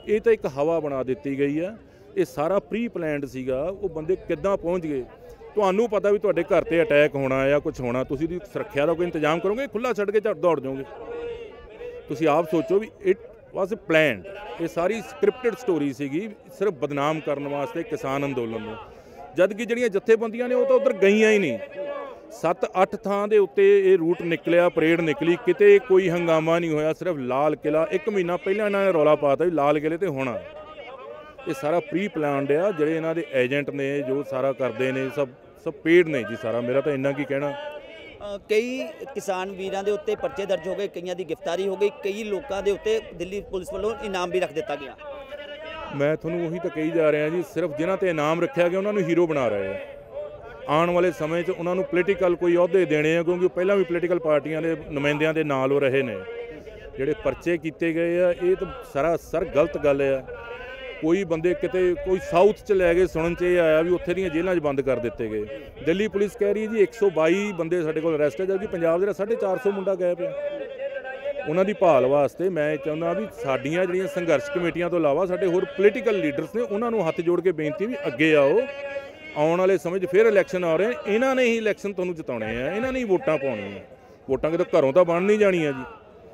ਇਹ ਤਾਂ ਇੱਕ ਹਵਾ ਬਣਾ ਦਿੱਤੀ ਗਈ ਹੈ। ਇਹ ਸਾਰਾ ਪ੍ਰੀ ਪਲਾਨਡ ਸੀਗਾ। ਉਹ ਬੰਦੇ ਕਿੱਦਾਂ ਪਹੁੰਚ ਗਏ? ਤੁਹਾਨੂੰ ਪਤਾ ਵੀ ਤੁਹਾਡੇ ਘਰ ਤੇ ਅਟੈਕ ਹੋਣਾ ਜਾਂ ਕੁਝ ਹੋਣਾ, ਤੁਸੀਂ ਦੀ ਸੁਰੱਖਿਆ ਦਾ ਕੋਈ ਇੰਤਜ਼ਾਮ ਕਰੋਗੇ? ਖੁੱਲ੍ਹਾ ਛੱਡ ਕੇ ਦੌੜ ਜਾਓਗੇ? ਤੁਸੀਂ ਆਪ ਸੋਚੋ ਵੀ ਇਟ ਵਾਸ ਪਲਾਨਡ। ਇਹ ਸਾਰੀ ਸਕ੍ਰਿਪਟਡ ਸਟੋਰੀ ਸੀਗੀ, ਸਿਰਫ ਬਦਨਾਮ ਕਰਨ ਵਾਸਤੇ ਕਿਸਾਨ ਅੰਦੋਲਨ ਨੂੰ। ਜਦ ਕਿ ਜਿਹੜੀਆਂ ਜਥੇਬੰਦੀਆਂ ਨੇ ਉਹ ਤਾਂ ਉੱਧਰ ਗਈਆਂ ਹੀ ਨਹੀਂ। 7-8 ਥਾਂ ਦੇ ਉੱਤੇ ਇਹ ਰੂਟ ਨਿਕਲਿਆ, ਪਰੇਡ ਨਿਕਲੀ, ਕਿਤੇ ਕੋਈ ਹੰਗਾਮਾ ਨਹੀਂ ਹੋਇਆ। ਸਿਰਫ ਲਾਲ ਕਿਲ੍ਹਾ 1 ਮਹੀਨਾ ਪਹਿਲਾਂ ਇਹਨਾਂ ਨੇ ਰੌਲਾ ਪਾਤਾ ਵੀ ਲਾਲ ਕਿਲ੍ਹੇ ਤੇ ਹੋਣਾ। ਇਹ ਸਾਰਾ ਪ੍ਰੀ ਪਲਾਨਡ ਆ। ਜਿਹੜੇ ਇਹਨਾਂ ਦੇ ਏਜੰਟ ਨੇ ਜੋ ਸਾਰਾ ਕਰਦੇ ਨੇ, ਸਭ ਪੇਡ ਨੇ ਜੀ ਸਾਰਾ। ਮੇਰਾ ਤਾਂ ਇੰਨਾ ਕੀ ਕਹਿਣਾ। ਕਈ ਕਿਸਾਨ ਵੀਰਾਂ ਦੇ ਉੱਤੇ ਪਰਚੇ ਦਰਜ ਹੋ ਗਏ, ਕਈਆਂ ਦੀ ਗ੍ਰਿਫਤਾਰੀ ਹੋ ਗਈ, ਕਈ ਲੋਕਾਂ ਦੇ ਉੱਤੇ ਦਿੱਲੀ ਪੁਲਿਸ ਵੱਲੋਂ ਇਨਾਮ ਵੀ ਰੱਖ ਦਿੱਤਾ ਗਿਆ। ਮੈਂ ਤੁਹਾਨੂੰ ਉਹੀ ਤਾਂ ਕਹੀ ਜਾ ਰਿਹਾ ਜੀ, ਸਿਰਫ ਜਿਨ੍ਹਾਂ ਤੇ ਇਨਾਮ ਰੱਖਿਆ ਗਿਆ ਉਹਨਾਂ ਨੂੰ ਹੀਰੋ ਬਣਾ ਰਹੇ ਆ। ਆਉਣ ਵਾਲੇ ਸਮੇਂ 'ਚ ਉਹਨਾਂ ਨੂੰ ਪੋਲੀਟੀਕਲ ਕੋਈ ਅਹੁਦੇ ਦੇਣੇ ਆ, ਕਿਉਂਕਿ ਉਹ ਪਹਿਲਾਂ ਵੀ ਪੋਲੀਟੀਕਲ ਪਾਰਟੀਆਂ ਦੇ ਨੁਮਾਇੰਦਿਆਂ ਦੇ ਨਾਲ ਉਹ ਰਹੇ ਨੇ। ਜਿਹੜੇ ਪਰਚੇ ਕੀਤੇ ਗਏ ਆ ਇਹ ਤਾਂ ਸਰਾਸਰ ਗਲਤ ਗੱਲ ਆ। ਕੋਈ ਬੰਦੇ ਕਿਤੇ ਕੋਈ ਸਾਊਥ 'ਚ ਲੈ ਗਏ, ਸੁਣਨ 'ਚ ਇਹ ਆਇਆ ਵੀ ਉੱਥੇ ਦੀਆਂ ਜੇਲ੍ਹਾਂ 'ਚ ਬੰਦ ਕਰ ਦਿੱਤੇ ਗਏ। ਦਿੱਲੀ ਪੁਲਿਸ ਕਹਿ ਰਹੀ ਹੈ ਜੀ 122 ਬੰਦੇ ਸਾਡੇ ਕੋਲ ਅਰੈਸਟ ਹੈ, ਜਦਕਿ ਪੰਜਾਬ ਦੇ 450 ਮੁੰਡਾ ਗਏ ਪਿਆ। ਉਹਨਾਂ ਦੀ ਭਾਲ ਵਾਸਤੇ ਮੈਂ ਚਾਹੁੰਦਾ ਵੀ ਸਾਡੀਆਂ ਜਿਹੜੀਆਂ ਸੰਘਰਸ਼ ਕਮੇਟੀਆਂ ਤੋਂ ਇਲਾਵਾ ਸਾਡੇ ਹੋਰ ਪੋਲੀਟੀਕਲ ਲੀਡਰਸ ਨੇ, ਉਹਨਾਂ ਨੂੰ ਹੱਥ ਜੋੜ ਕੇ ਬੇਨਤੀ ਵੀ ਅੱਗੇ ਆਓ। ਆਉਣ ਵਾਲੇ ਸਮੇਂ 'ਚ ਫਿਰ ਇਲੈਕਸ਼ਨ ਆ ਰਹੇ, ਇਹਨਾਂ ਨੇ ਹੀ ਇਲੈਕਸ਼ਨ ਤੁਹਾਨੂੰ ਜਿਤਾਉਣੇ ਆ, ਇਹਨਾਂ ਨੇ ਹੀ ਵੋਟਾਂ ਪਾਉਣੀਆਂ। ਵੋਟਾਂ ਕਿਤੇ ਘਰੋਂ ਤਾਂ ਬਣ ਨਹੀਂ ਜਾਣੀਆਂ ਜੀ,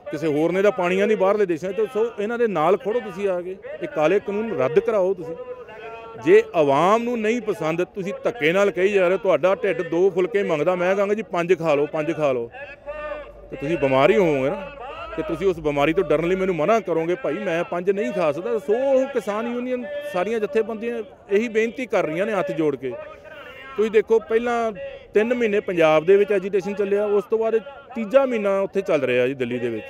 ਕਿਸੇ ਹੋਰ ਨੇ ਤਾਂ ਪਾਣੀਆਂ ਨਹੀਂ ਬਾਹਰਲੇ ਦੇਸ਼ਾਂ 'ਚ। ਸੋ ਇਹਨਾਂ ਦੇ ਨਾਲ ਖੜੋ ਤੁਸੀਂ ਆ ਕੇ, ਇਹ ਕਾਲੇ ਕਾਨੂੰਨ ਰੱਦ ਕਰਾਓ ਤੁਸੀਂ। ਜੇ ਆਵਾਮ ਨੂੰ ਨਹੀਂ ਪਸੰਦ, ਤੁਸੀਂ ਧੱਕੇ ਨਾਲ ਕਹੀ ਜਾ ਰਹੇ ਤੁਹਾਡਾ ਢਿੱਡ 2 ਫੁਲਕੇ ਮੰਗਦਾ, ਮੈਂ ਕਹਾਂਗਾ ਜੀ 5 ਖਾ ਲਓ, 5 ਖਾ ਲਓ, ਤੇ ਤੁਸੀਂ ਬਿਮਾਰੀ ਹੋਵੋਗੇ ਨਾ। ਤੇ ਤੁਸੀਂ ਉਸ ਬਿਮਾਰੀ ਤੋਂ ਡਰਨ ਲਈ ਮੈਨੂੰ ਮਨਾ ਕਰੋਗੇ ਭਾਈ ਮੈਂ 5 ਨਹੀਂ ਖਾ ਸਕਦਾ। ਸੋ ਉਹ ਕਿਸਾਨ ਯੂਨੀਅਨ ਸਾਰੀਆਂ ਜਥੇਬੰਦੀਆਂ ਇਹੀ ਬੇਨਤੀ ਕਰ ਰਹੀਆਂ ਨੇ ਹੱਥ ਜੋੜ ਕੇ। ਤੁਸੀਂ ਦੇਖੋ ਪਹਿਲਾਂ 3 ਮਹੀਨੇ ਪੰਜਾਬ ਦੇ ਵਿੱਚ ਐਜੀਟੇਸ਼ਨ ਚੱਲਿਆ, ਉਸ ਤੋਂ ਬਾਅਦ ਤੀਜਾ ਮਹੀਨਾ ਉੱਥੇ ਚੱਲ ਰਿਹਾ ਜੀ ਦਿੱਲੀ ਦੇ ਵਿੱਚ।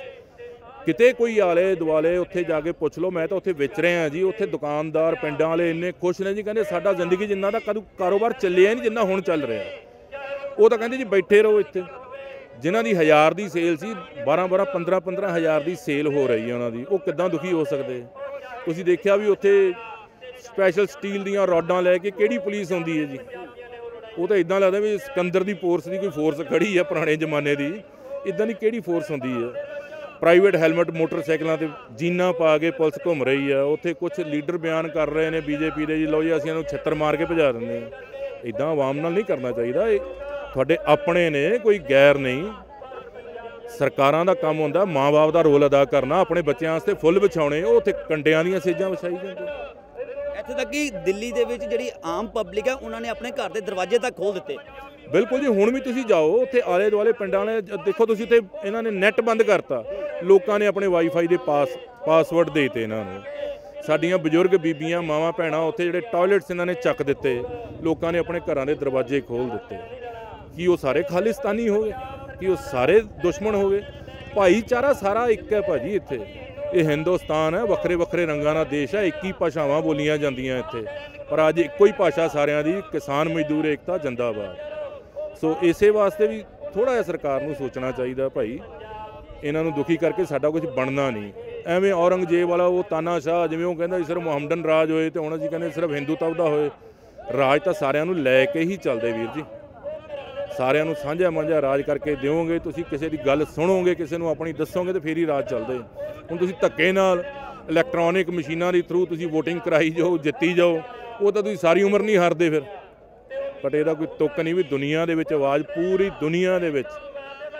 ਕਿਤੇ ਕੋਈ ਆਲੇ ਦੁਆਲੇ ਉੱਥੇ ਜਾ ਕੇ ਪੁੱਛ ਲਓ। ਮੈਂ ਤਾਂ ਉੱਥੇ ਵਿਚ ਰਿਹਾ ਜੀ, ਉੱਥੇ ਦੁਕਾਨਦਾਰ ਪਿੰਡਾਂ ਵਾਲੇ ਇੰਨੇ ਖੁਸ਼ ਨੇ ਜੀ, ਕਹਿੰਦੇ ਸਾਡਾ ਜ਼ਿੰਦਗੀ ਜਿੰਨਾ ਦਾ ਕਦੋਂ ਕਾਰੋਬਾਰ ਚੱਲਿਆ ਨਹੀਂ ਜਿੰਨਾ ਹੁਣ ਚੱਲ ਰਿਹਾ। ਉਹ ਤਾਂ ਕਹਿੰਦੇ ਜੀ ਬੈਠੇ ਰਹੋ ਇੱਥੇ। ਜਿਨ੍ਹਾਂ ਦੀ 1000 ਦੀ ਸੇਲ ਸੀ 12-12 15-15 ਹਜ਼ਾਰ ਦੀ ਸੇਲ ਹੋ ਰਹੀ ਹੈ ਉਹਨਾਂ ਦੀ, ਉਹ ਕਿੱਦਾਂ ਦੁਖੀ ਹੋ ਸਕਦੇ। ਤੁਸੀਂ ਦੇਖਿਆ ਵੀ ਉੱਥੇ ਸਪੈਸ਼ਲ ਸਟੀਲ ਦੀਆਂ ਰੋਡਾਂ ਲੈ ਕੇ ਕਿਹੜੀ ਪੁਲਿਸ ਆਉਂਦੀ ਹੈ ਜੀ। ਉਹ ਤਾਂ ਇਦਾਂ ਲੱਗਦਾ ਵੀ ਸਿਕੰਦਰ ਦੀ ਫੋਰਸ ਦੀ ਕੋਈ ਫੋਰਸ ਖੜੀ ਹੈ ਪੁਰਾਣੇ ਜ਼ਮਾਨੇ ਦੀ, ਇਦਾਂ ਦੀ ਕਿਹੜੀ ਫੋਰਸ ਹੁੰਦੀ ਹੈ। ਪ੍ਰਾਈਵੇਟ ਹੈਲਮਟ ਮੋਟਰਸਾਈਕਲਾਂ ਤੇ ਜੀਨਾਂ ਪਾ ਕੇ ਪੁਲਿਸ ਘੁੰਮ ਰਹੀ ਆ। ਉੱਥੇ ਕੁਝ ਲੀਡਰ ਬਿਆਨ ਕਰ ਰਹੇ ਨੇ ਬੀਜੇਪੀ ਦੇ ਜੀ, ਲਓ ਜੀ ਅਸੀਂ ਇਹਨੂੰ ਛਿੱਤਰ ਮਾਰ ਕੇ ਭਜਾ ਦਿੰਦੇ ਹਾਂ। ਇਦਾਂ ਆਵਾਮ ਨਾਲ ਨਹੀਂ ਕਰਨਾ ਚਾਹੀਦਾ। ਇਹ ਤੁਹਾਡੇ ਆਪਣੇ ਨੇ, ਕੋਈ ਗੈਰ ਨਹੀਂ। ਸਰਕਾਰਾਂ ਦਾ ਕੰਮ ਹੁੰਦਾ ਮਾਂ-ਬਾਪ ਦਾ ਰੋਲ ਅਦਾ ਕਰਨਾ, ਆਪਣੇ ਬੱਚਿਆਂ ਵਾਸਤੇ ਫੁੱਲ ਵਿਛਾਉਣੇ, ਉਹ ਉੱਥੇ ਕੰਡਿਆਂ ਦੀਆਂ ਸੇਜਾਂ ਵਿਛਾਈ ਜਾਂਦੇ। ਇੱਥੇ ਤੱਕ ਕਿ ਦਿੱਲੀ ਦੇ ਵਿੱਚ ਜਿਹੜੀ ਆਮ ਪਬਲਿਕ ਹੈ ਉਹਨਾਂ ਨੇ ਆਪਣੇ ਘਰ ਦੇ ਦਰਵਾਜ਼ੇ ਤੱਕ ਖੋਲ੍ਹ ਦਿੱਤੇ। ਬਿਲਕੁਲ ਜੀ, ਹੁਣ ਵੀ ਤੁਸੀਂ ਜਾਓ ਉੱਥੇ ਆਲੇ ਦੁਆਲੇ ਪਿੰਡਾਂ ਵਾਲੇ ਦੇਖੋ ਤੁਸੀਂ, ਤੇ ਇਹਨਾਂ ਨੇ ਨੈੱਟ ਬੰਦ ਕਰਤਾ। ਲੋਕਾਂ ਨੇ ਆਪਣੇ ਵਾਈਫਾਈ ਦੇ ਪਾਸਵਰਡ ਦੇ ਦਿੱਤੇ ਇਹਨਾਂ ਨੂੰ। ਸਾਡੀਆਂ ਬਜ਼ੁਰਗ ਬੀਬੀਆਂ ਮਾਵਾਂ ਭੈਣਾਂ ਉੱਥੇ ਜਿਹੜੇ ਟਾਇਲਟਸ ਇਹਨਾਂ ਨੇ ਚੱਕ ਦਿੱਤੇ। ਲੋਕਾਂ ਨੇ ਆਪਣੇ ਘਰਾਂ ਦੇ ਦਰਵਾਜ਼ੇ ਖੋਲ੍ਹ ਦਿੱਤੇ। ਕੀ ਉਹ ਸਾਰੇ ਖਾਲਿਸਤਾਨੀ ਹੋ ਗਏ? ਕੀ ਉਹ ਸਾਰੇ ਦੁਸ਼ਮਣ ਹੋ ਗਏ? ਭਾਈਚਾਰਾ ਸਾਰਾ ਇੱਕ ਹੈ ਭਾਜੀ ਇੱਥੇ। ਇਹ ਹਿੰਦੁਸਤਾਨ ਹੈ, ਵੱਖਰੇ ਵੱਖਰੇ ਰੰਗਾਂ ਦਾ ਦੇਸ਼ ਹੈ, 21 ਭਾਸ਼ਾਵਾਂ ਬੋਲੀਆਂ ਜਾਂਦੀਆਂ ਇੱਥੇ, ਪਰ ਅੱਜ ਇੱਕੋ ਹੀ ਭਾਸ਼ਾ ਸਾਰਿਆਂ ਦੀ, ਕਿਸਾਨ ਮਜ਼ਦੂਰ ਏਕਤਾ ਜਿੰਦਾਬਾਦ। ਸੋ ਇਸੇ ਵਾਸਤੇ ਵੀ ਥੋੜ੍ਹਾ ਜਿਹਾ ਸਰਕਾਰ ਨੂੰ ਸੋਚਣਾ ਚਾਹੀਦਾ ਭਾਈ, ਇਹਨਾਂ ਨੂੰ ਦੁਖੀ ਕਰਕੇ ਸਾਡਾ ਕੁਝ ਬਣਨਾ ਨਹੀਂ। ਐਵੇਂ ਔਰੰਗਜ਼ੇਬ ਵਾਲਾ ਉਹ ਤਾਨਾਸ਼ਾਹ, ਜਿਵੇਂ ਉਹ ਕਹਿੰਦਾ ਸਿਰਫ ਮੁਹੰਮਦਨ ਰਾਜ ਹੋਏ, ਤੇ ਹੁਣ ਅਸੀਂ ਕਹਿੰਦੇ ਸਿਰਫ ਹਿੰਦੂਤਵ ਦਾ ਹੋਏ। ਰਾਜ ਤਾਂ ਸਾਰਿਆਂ ਨੂੰ ਲੈ ਕੇ ਹੀ ਚੱਲਦੇ ਵੀਰ ਜੀ। ਸਾਰਿਆਂ ਨੂੰ ਸਾਂਝਾ ਮਾਂਝਾ ਰਾਜ ਕਰਕੇ ਦਿਓਗੇ ਤੁਸੀਂ, ਕਿਸੇ ਦੀ ਗੱਲ ਸੁਣੋਗੇ, ਕਿਸੇ ਨੂੰ ਆਪਣੀ ਦੱਸੋਗੇ, ਤੇ ਫੇਰ ਹੀ ਰਾਜ ਚੱਲਦੇ। ਹੁਣ ਤੁਸੀਂ ਧੱਕੇ ਨਾਲ ਇਲੈਕਟ੍ਰੋਨਿਕ ਮਸ਼ੀਨਾਂ ਦੇ ਥਰੂ ਤੁਸੀਂ ਵੋਟਿੰਗ ਕਰਾਈ ਜਾਓ, ਜਿੱਤੀ ਜਾਓ, ਉਹ ਤਾਂ ਤੁਸੀਂ ਸਾਰੀ ਉਮਰ ਨਹੀਂ ਹਾਰਦੇ ਫਿਰ। ਬਟ ਇਹਦਾ ਕੋਈ ਤੁੱਕ ਨਹੀਂ ਵੀ ਦੁਨੀਆ ਦੇ ਵਿੱਚ ਆਵਾਜ਼, ਪੂਰੀ ਦੁਨੀਆ ਦੇ ਵਿੱਚ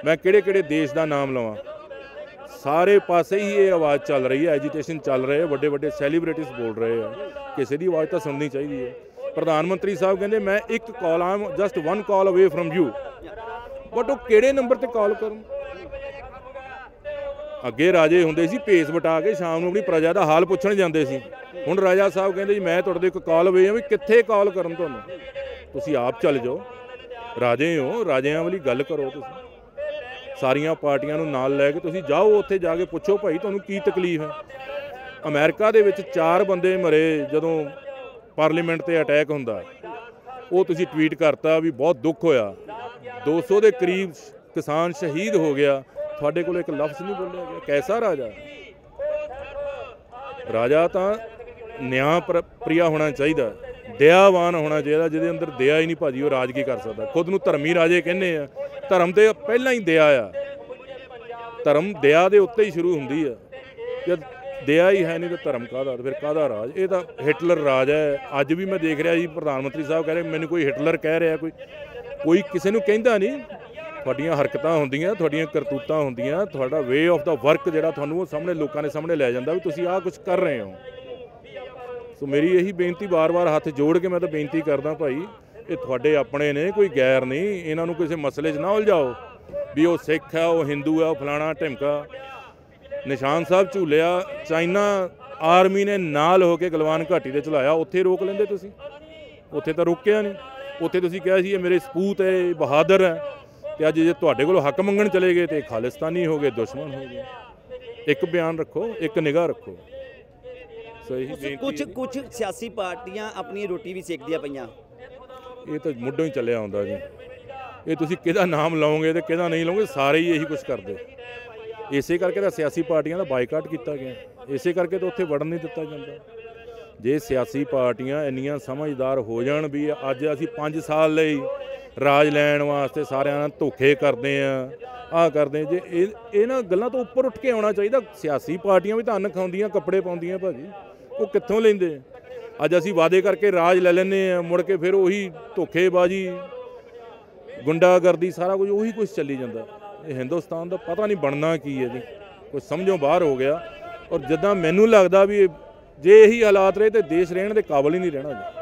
ਮੈਂ ਕਿਹੜੇ ਦੇਸ਼ ਦਾ ਨਾਮ ਲਵਾਂ, ਸਾਰੇ ਪਾਸੇ ਹੀ ਇਹ ਆਵਾਜ਼ ਚੱਲ ਰਹੀ ਹੈ, ਐਜੀਟੇਸ਼ਨ ਚੱਲ ਰਹੇ, ਵੱਡੇ ਵੱਡੇ ਸੈਲੀਬ੍ਰਿਟੀਜ਼ ਬੋਲ ਰਹੇ ਆ। ਕਿਸੇ ਦੀ ਆਵਾਜ਼ ਤਾਂ ਸੁਣਨੀ ਚਾਹੀਦੀ ਹੈ। ਪ੍ਰਧਾਨ ਮੰਤਰੀ ਸਾਹਿਬ ਕਹਿੰਦੇ ਮੈਂ ਇੱਕ ਕਾਲ, ਆਮ ਜਸਟ 1 ਕਾਲ ਅਵੇ ਫਰਮ ਯੂ, ਬਟ ਉਹ ਕਿਹੜੇ ਨੰਬਰ ਤੇ ਕਾਲ ਕਰਨ? ਅੱਗੇ ਰਾਜੇ ਹੁੰਦੇ ਸੀ ਭੇਸ ਵਟਾ ਕੇ ਸ਼ਾਮ ਨੂੰ ਆਪਣੀ ਪ੍ਰਜਾ ਦਾ ਹਾਲ ਪੁੱਛਣ ਜਾਂਦੇ ਸੀ। ਹੁਣ ਰਾਜਾ ਸਾਹਿਬ ਕਹਿੰਦੇ ਜੀ ਮੈਂ ਤੁਹਾਡੇ ਇੱਕ ਕਾਲ ਅਵੇ ਹਾਂ, ਵੀ ਕਿੱਥੇ ਕਾਲ ਕਰਨ ਤੁਹਾਨੂੰ? ਤੁਸੀਂ ਆਪ ਚੱਲ ਜਾਓ, ਰਾਜੇ ਹੋ, ਰਾਜਿਆਂ ਵਾਲੀ ਗੱਲ ਕਰੋ। ਤੁਸੀਂ ਸਾਰੀਆਂ ਪਾਰਟੀਆਂ ਨੂੰ ਨਾਲ ਲੈ ਕੇ ਤੁਸੀਂ ਜਾਓ, ਉੱਥੇ ਜਾ ਕੇ ਪੁੱਛੋ ਭਾਈ ਤੁਹਾਨੂੰ ਕੀ ਤਕਲੀਫ ਹੈ। ਅਮਰੀਕਾ ਦੇ ਵਿੱਚ 4 ਬੰਦੇ ਮਰੇ ਜਦੋਂ ਪਾਰਲੀਮੈਂਟ ਤੇ ਅਟੈਕ ਹੁੰਦਾ, ਉਹ ਤੁਸੀਂ ਟਵੀਟ ਕਰਤਾ ਵੀ ਬਹੁਤ ਦੁੱਖ ਹੋਇਆ, 200 ਦੇ ਕਰੀਬ ਕਿਸਾਨ ਸ਼ਹੀਦ ਹੋ ਗਿਆ, ਤੁਹਾਡੇ ਕੋਲ ਇੱਕ ਲਫ਼ਜ਼ ਨਹੀਂ ਬੋਲਿਆ ਗਿਆ। ਕੈਸਾ ਰਾਜਾ? ਰਾਜਾ ਤਾਂ ਨਿਆਂ ਪ੍ਰਿਆ ਹੋਣਾ ਚਾਹੀਦਾ, ਦਇਆਵਾਨ ਹੋਣਾ ਚਾਹੀਦਾ। ਜਿਹਦੇ ਅੰਦਰ ਦਇਆ ਹੀ ਨਹੀਂ ਭਾਜੀ, ਉਹ ਰਾਜ ਕੀ ਕਰ ਸਕਦਾ? ਖੁਦ ਨੂੰ ਧਰਮੀ ਰਾਜੇ ਕਹਿੰਦੇ ਆ। ਧਰਮ ਤੇ ਪਹਿਲਾਂ ਹੀ ਦਇਆ ਆ, ਧਰਮ ਦਇਆ ਦੇ ਉੱਤੇ ਹੀ ਸ਼ੁਰੂ ਹੁੰਦੀ ਆ। ਜਦ ਦਇਆ ਹੀ ਹੈ ਨਹੀਂ ਤਾਂ ਧਰਮ ਕਾਹਦਾ, ਫਿਰ ਕਾਹਦਾ ਰਾਜ? ਇਹ ਤਾਂ ਹਿਟਲਰ ਰਾਜ ਹੈ। ਅੱਜ ਵੀ ਮੈਂ ਦੇਖ ਰਿਹਾ ਜੀ, ਪ੍ਰਧਾਨ ਮੰਤਰੀ ਸਾਹਿਬ ਕਹਿ ਰਹੇ ਮੈਨੂੰ ਕੋਈ ਹਿਟਲਰ ਕਹਿ ਰਿਹਾ, ਕੋਈ ਕਿਸੇ ਨੂੰ ਕਹਿੰਦਾ ਨਹੀਂ। ਤੁਹਾਡੀਆਂ ਹਰਕਤਾਂ ਹੁੰਦੀਆਂ, ਤੁਹਾਡੀਆਂ ਕਰਤੂਤਾਂ ਹੁੰਦੀਆਂ, ਤੁਹਾਡਾ ਵੇ ਆਫ ਦਾ ਵਰਕ ਜਿਹੜਾ ਤੁਹਾਨੂੰ ਉਹ ਸਾਹਮਣੇ ਲੋਕਾਂ ਦੇ ਸਾਹਮਣੇ ਲੈ ਜਾਂਦਾ ਵੀ ਤੁਸੀਂ ਆਹ ਕੁਝ ਕਰ ਰਹੇ ਹੋ। ਸੋ ਮੇਰੀ ਇਹੀ ਬੇਨਤੀ, ਵਾਰ-ਵਾਰ ਹੱਥ ਜੋੜ ਕੇ ਮੈਂ ਤਾਂ ਬੇਨਤੀ ਕਰਦਾ ਭਾਈ, ਇਹ ਤੁਹਾਡੇ ਆਪਣੇ ਨੇ, ਕੋਈ ਗੈਰ ਨਹੀਂ। ਇਹਨਾਂ ਨੂੰ ਕਿਸੇ ਮਸਲੇ 'ਚ ਨਾ ਉਲਝਾਓ ਵੀ ਉਹ ਸਿੱਖ ਹੈ, ਉਹ ਹਿੰਦੂ ਹੈ, ਉਹ ਫਲਾਣਾ ਢਿਮਕਾ। ਨਿਸ਼ਾਨ ਸਾਹਿਬ ਝੂਲਿਆ, ਚਾਈਨਾ ਆਰਮੀ ਨੇ ਨਾਲ ਹੋ ਕੇ ਗਲਵਾਨ ਘਾਟੀ ਦੇ ਚਲਾਇਆ, ਉੱਥੇ ਰੋਕ ਲੈਂਦੇ ਤੁਸੀਂ? ਉੱਥੇ ਤਾਂ ਰੋਕਿਆ ਨਹੀਂ। ਉੱਥੇ ਤੁਸੀਂ ਕਿਹਾ ਸੀ ਇਹ ਮੇਰੇ ਸਪੂਤ ਹੈ, ਬਹਾਦਰ ਹੈ, ਤੇ ਅੱਜ ਜੇ ਤੁਹਾਡੇ ਕੋਲ ਹੱਕ ਮੰਗਣ ਚਲੇ ਗਏ ਤੇ ਖਾਲਿਸਤਾਨੀ ਹੋ ਗਏ, ਦੁਸ਼ਮਣ ਹੋ ਗਏ। ਇੱਕ ਬਿਆਨ ਰੱਖੋ, ਇੱਕ ਨਿਗਾਹ ਰੱਖੋ। ਸਹੀ ਕੁਝ ਸਿਆਸੀ ਪਾਰਟੀਆਂ ਆਪਣੀ ਰੋਟੀ ਵੀ ਸੇਕਦੀਆਂ ਪਈਆਂ। ਇਹ ਤਾਂ ਮੁੱਢੋਂ ਹੀ ਚੱਲਿਆ ਆਉਂਦਾ ਜੀ। ਇਹ ਤੁਸੀਂ ਕਿਹਦਾ ਨਾਮ ਲਾਓਗੇ ਤੇ ਕਿਹਦਾ ਨਹੀਂ ਲਾਓਗੇ, ਸਾਰੇ ਹੀ ਇਹੀ ਕੁਝ ਕਰਦੇ। ਇਸੇ ਕਰਕੇ ਤਾਂ ਸਿਆਸੀ ਪਾਰਟੀਆਂ ਦਾ ਬਾਈਕਾਟ ਕੀਤਾ ਗਿਆ, ਇਸੇ ਕਰਕੇ ਤਾਂ ਉੱਥੇ ਵੜਨ ਨਹੀਂ ਦਿੱਤਾ ਜਾਂਦਾ। ਜੇ ਸਿਆਸੀ ਪਾਰਟੀਆਂ ਇੰਨੀਆਂ ਸਮਝਦਾਰ ਹੋ ਜਾਣ ਵੀ ਅੱਜ ਅਸੀਂ 5 ਸਾਲ ਲਈ ਰਾਜ ਲੈਣ ਵਾਸਤੇ ਸਾਰਿਆਂ ਨਾਲ ਧੋਖੇ ਕਰਦੇ ਆ, ਆਹ ਕਰਦੇ, ਜੇ ਇਹਨਾਂ ਗੱਲਾਂ ਤੋਂ ਉੱਪਰ ਉੱਠ ਕੇ ਆਉਣਾ ਚਾਹੀਦਾ। ਸਿਆਸੀ ਪਾਰਟੀਆਂ ਵੀ ਤਾਂ ਅੰਨ ਖਾਂਦੀਆਂ, ਕੱਪੜੇ ਪਾਉਂਦੀਆਂ ਭਾਜੀ, ਉਹ ਕਿੱਥੋਂ ਲੈਂਦੇ? ਅੱਜ ਅਸੀਂ ਵਾਅਦੇ ਕਰਕੇ ਰਾਜ ਲੈ ਲੈਂਦੇ ਆ, ਮੁੜ ਕੇ ਫਿਰ ਉਹੀ ਧੋਖੇਬਾਜ਼ੀ, ਗੁੰਡਾਗਰਦੀ, ਸਾਰਾ ਕੁਝ ਉਹੀ ਕੁਝ ਚੱਲੀ ਜਾਂਦਾ। ਇਹ ਹਿੰਦੁਸਤਾਨ ਦਾ ਪਤਾ ਨਹੀਂ ਬਣਨਾ ਕੀ ਹੈ ਜੀ, ਕੁਝ ਸਮਝੋਂ ਬਾਹਰ ਹੋ ਗਿਆ। ਔਰ ਜਿੱਦਾਂ ਮੈਨੂੰ ਲੱਗਦਾ ਵੀ ਜੇ ਇਹੀ ਹਾਲਾਤ ਰਹੇ ਤਾਂ ਦੇਸ਼ ਰਹਿਣ ਦੇ ਕਾਬਲ ਹੀ ਨਹੀਂ ਰਹਿਣਾ ਜੀ।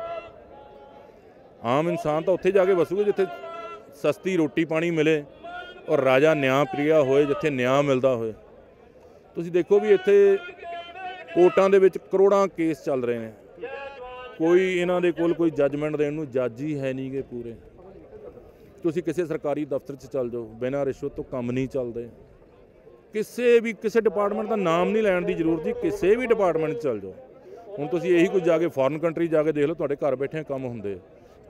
ਆਮ ਇਨਸਾਨ ਤਾਂ ਉੱਥੇ ਜਾ ਕੇ ਵਸੂਗਾ ਜਿੱਥੇ ਸਸਤੀ ਰੋਟੀ ਪਾਣੀ ਮਿਲੇ ਔਰ ਰਾਜਾ ਨਿਆਂ ਪ੍ਰਿਆ ਹੋਏ, ਜਿੱਥੇ ਨਿਆਂ ਮਿਲਦਾ ਹੋਏ। ਤੁਸੀਂ ਦੇਖੋ ਵੀ ਇੱਥੇ ਕੋਰਟਾਂ ਦੇ ਵਿੱਚ ਕਰੋੜਾਂ ਕੇਸ ਚੱਲ ਰਹੇ ਨੇ, ਕੋਈ ਇਹਨਾਂ ਦੇ ਕੋਲ ਕੋਈ ਜੱਜਮੈਂਟ ਦੇਣ ਨੂੰ ਜੱਜ ਹੀ ਹੈ ਨਹੀਂ ਗੇ ਪੂਰੇ। ਤੁਸੀਂ ਕਿਸੇ ਸਰਕਾਰੀ ਦਫ਼ਤਰ 'ਚ ਚੱਲ ਜਾਓ, ਬਿਨਾਂ ਰਿਸ਼ਵਤ ਤੋਂ ਕੰਮ ਨਹੀਂ ਚੱਲਦੇ। ਕਿਸੇ ਡਿਪਾਰਟਮੈਂਟ ਦਾ ਨਾਮ ਨਹੀਂ ਲੈਣ ਦੀ ਜ਼ਰੂਰਤ ਜੀ, ਕਿਸੇ ਵੀ ਡਿਪਾਰਟਮੈਂਟ 'ਚ ਚੱਲ ਜਾਓ। ਹੁਣ ਤੁਸੀਂ ਇਹੀ ਕੁਝ ਜਾ ਕੇ ਫੋਰਨ ਕੰਟਰੀ ਜਾ ਕੇ ਦੇਖ ਲਓ, ਤੁਹਾਡੇ ਘਰ ਬੈਠੇ ਕੰਮ ਹੁੰਦੇ।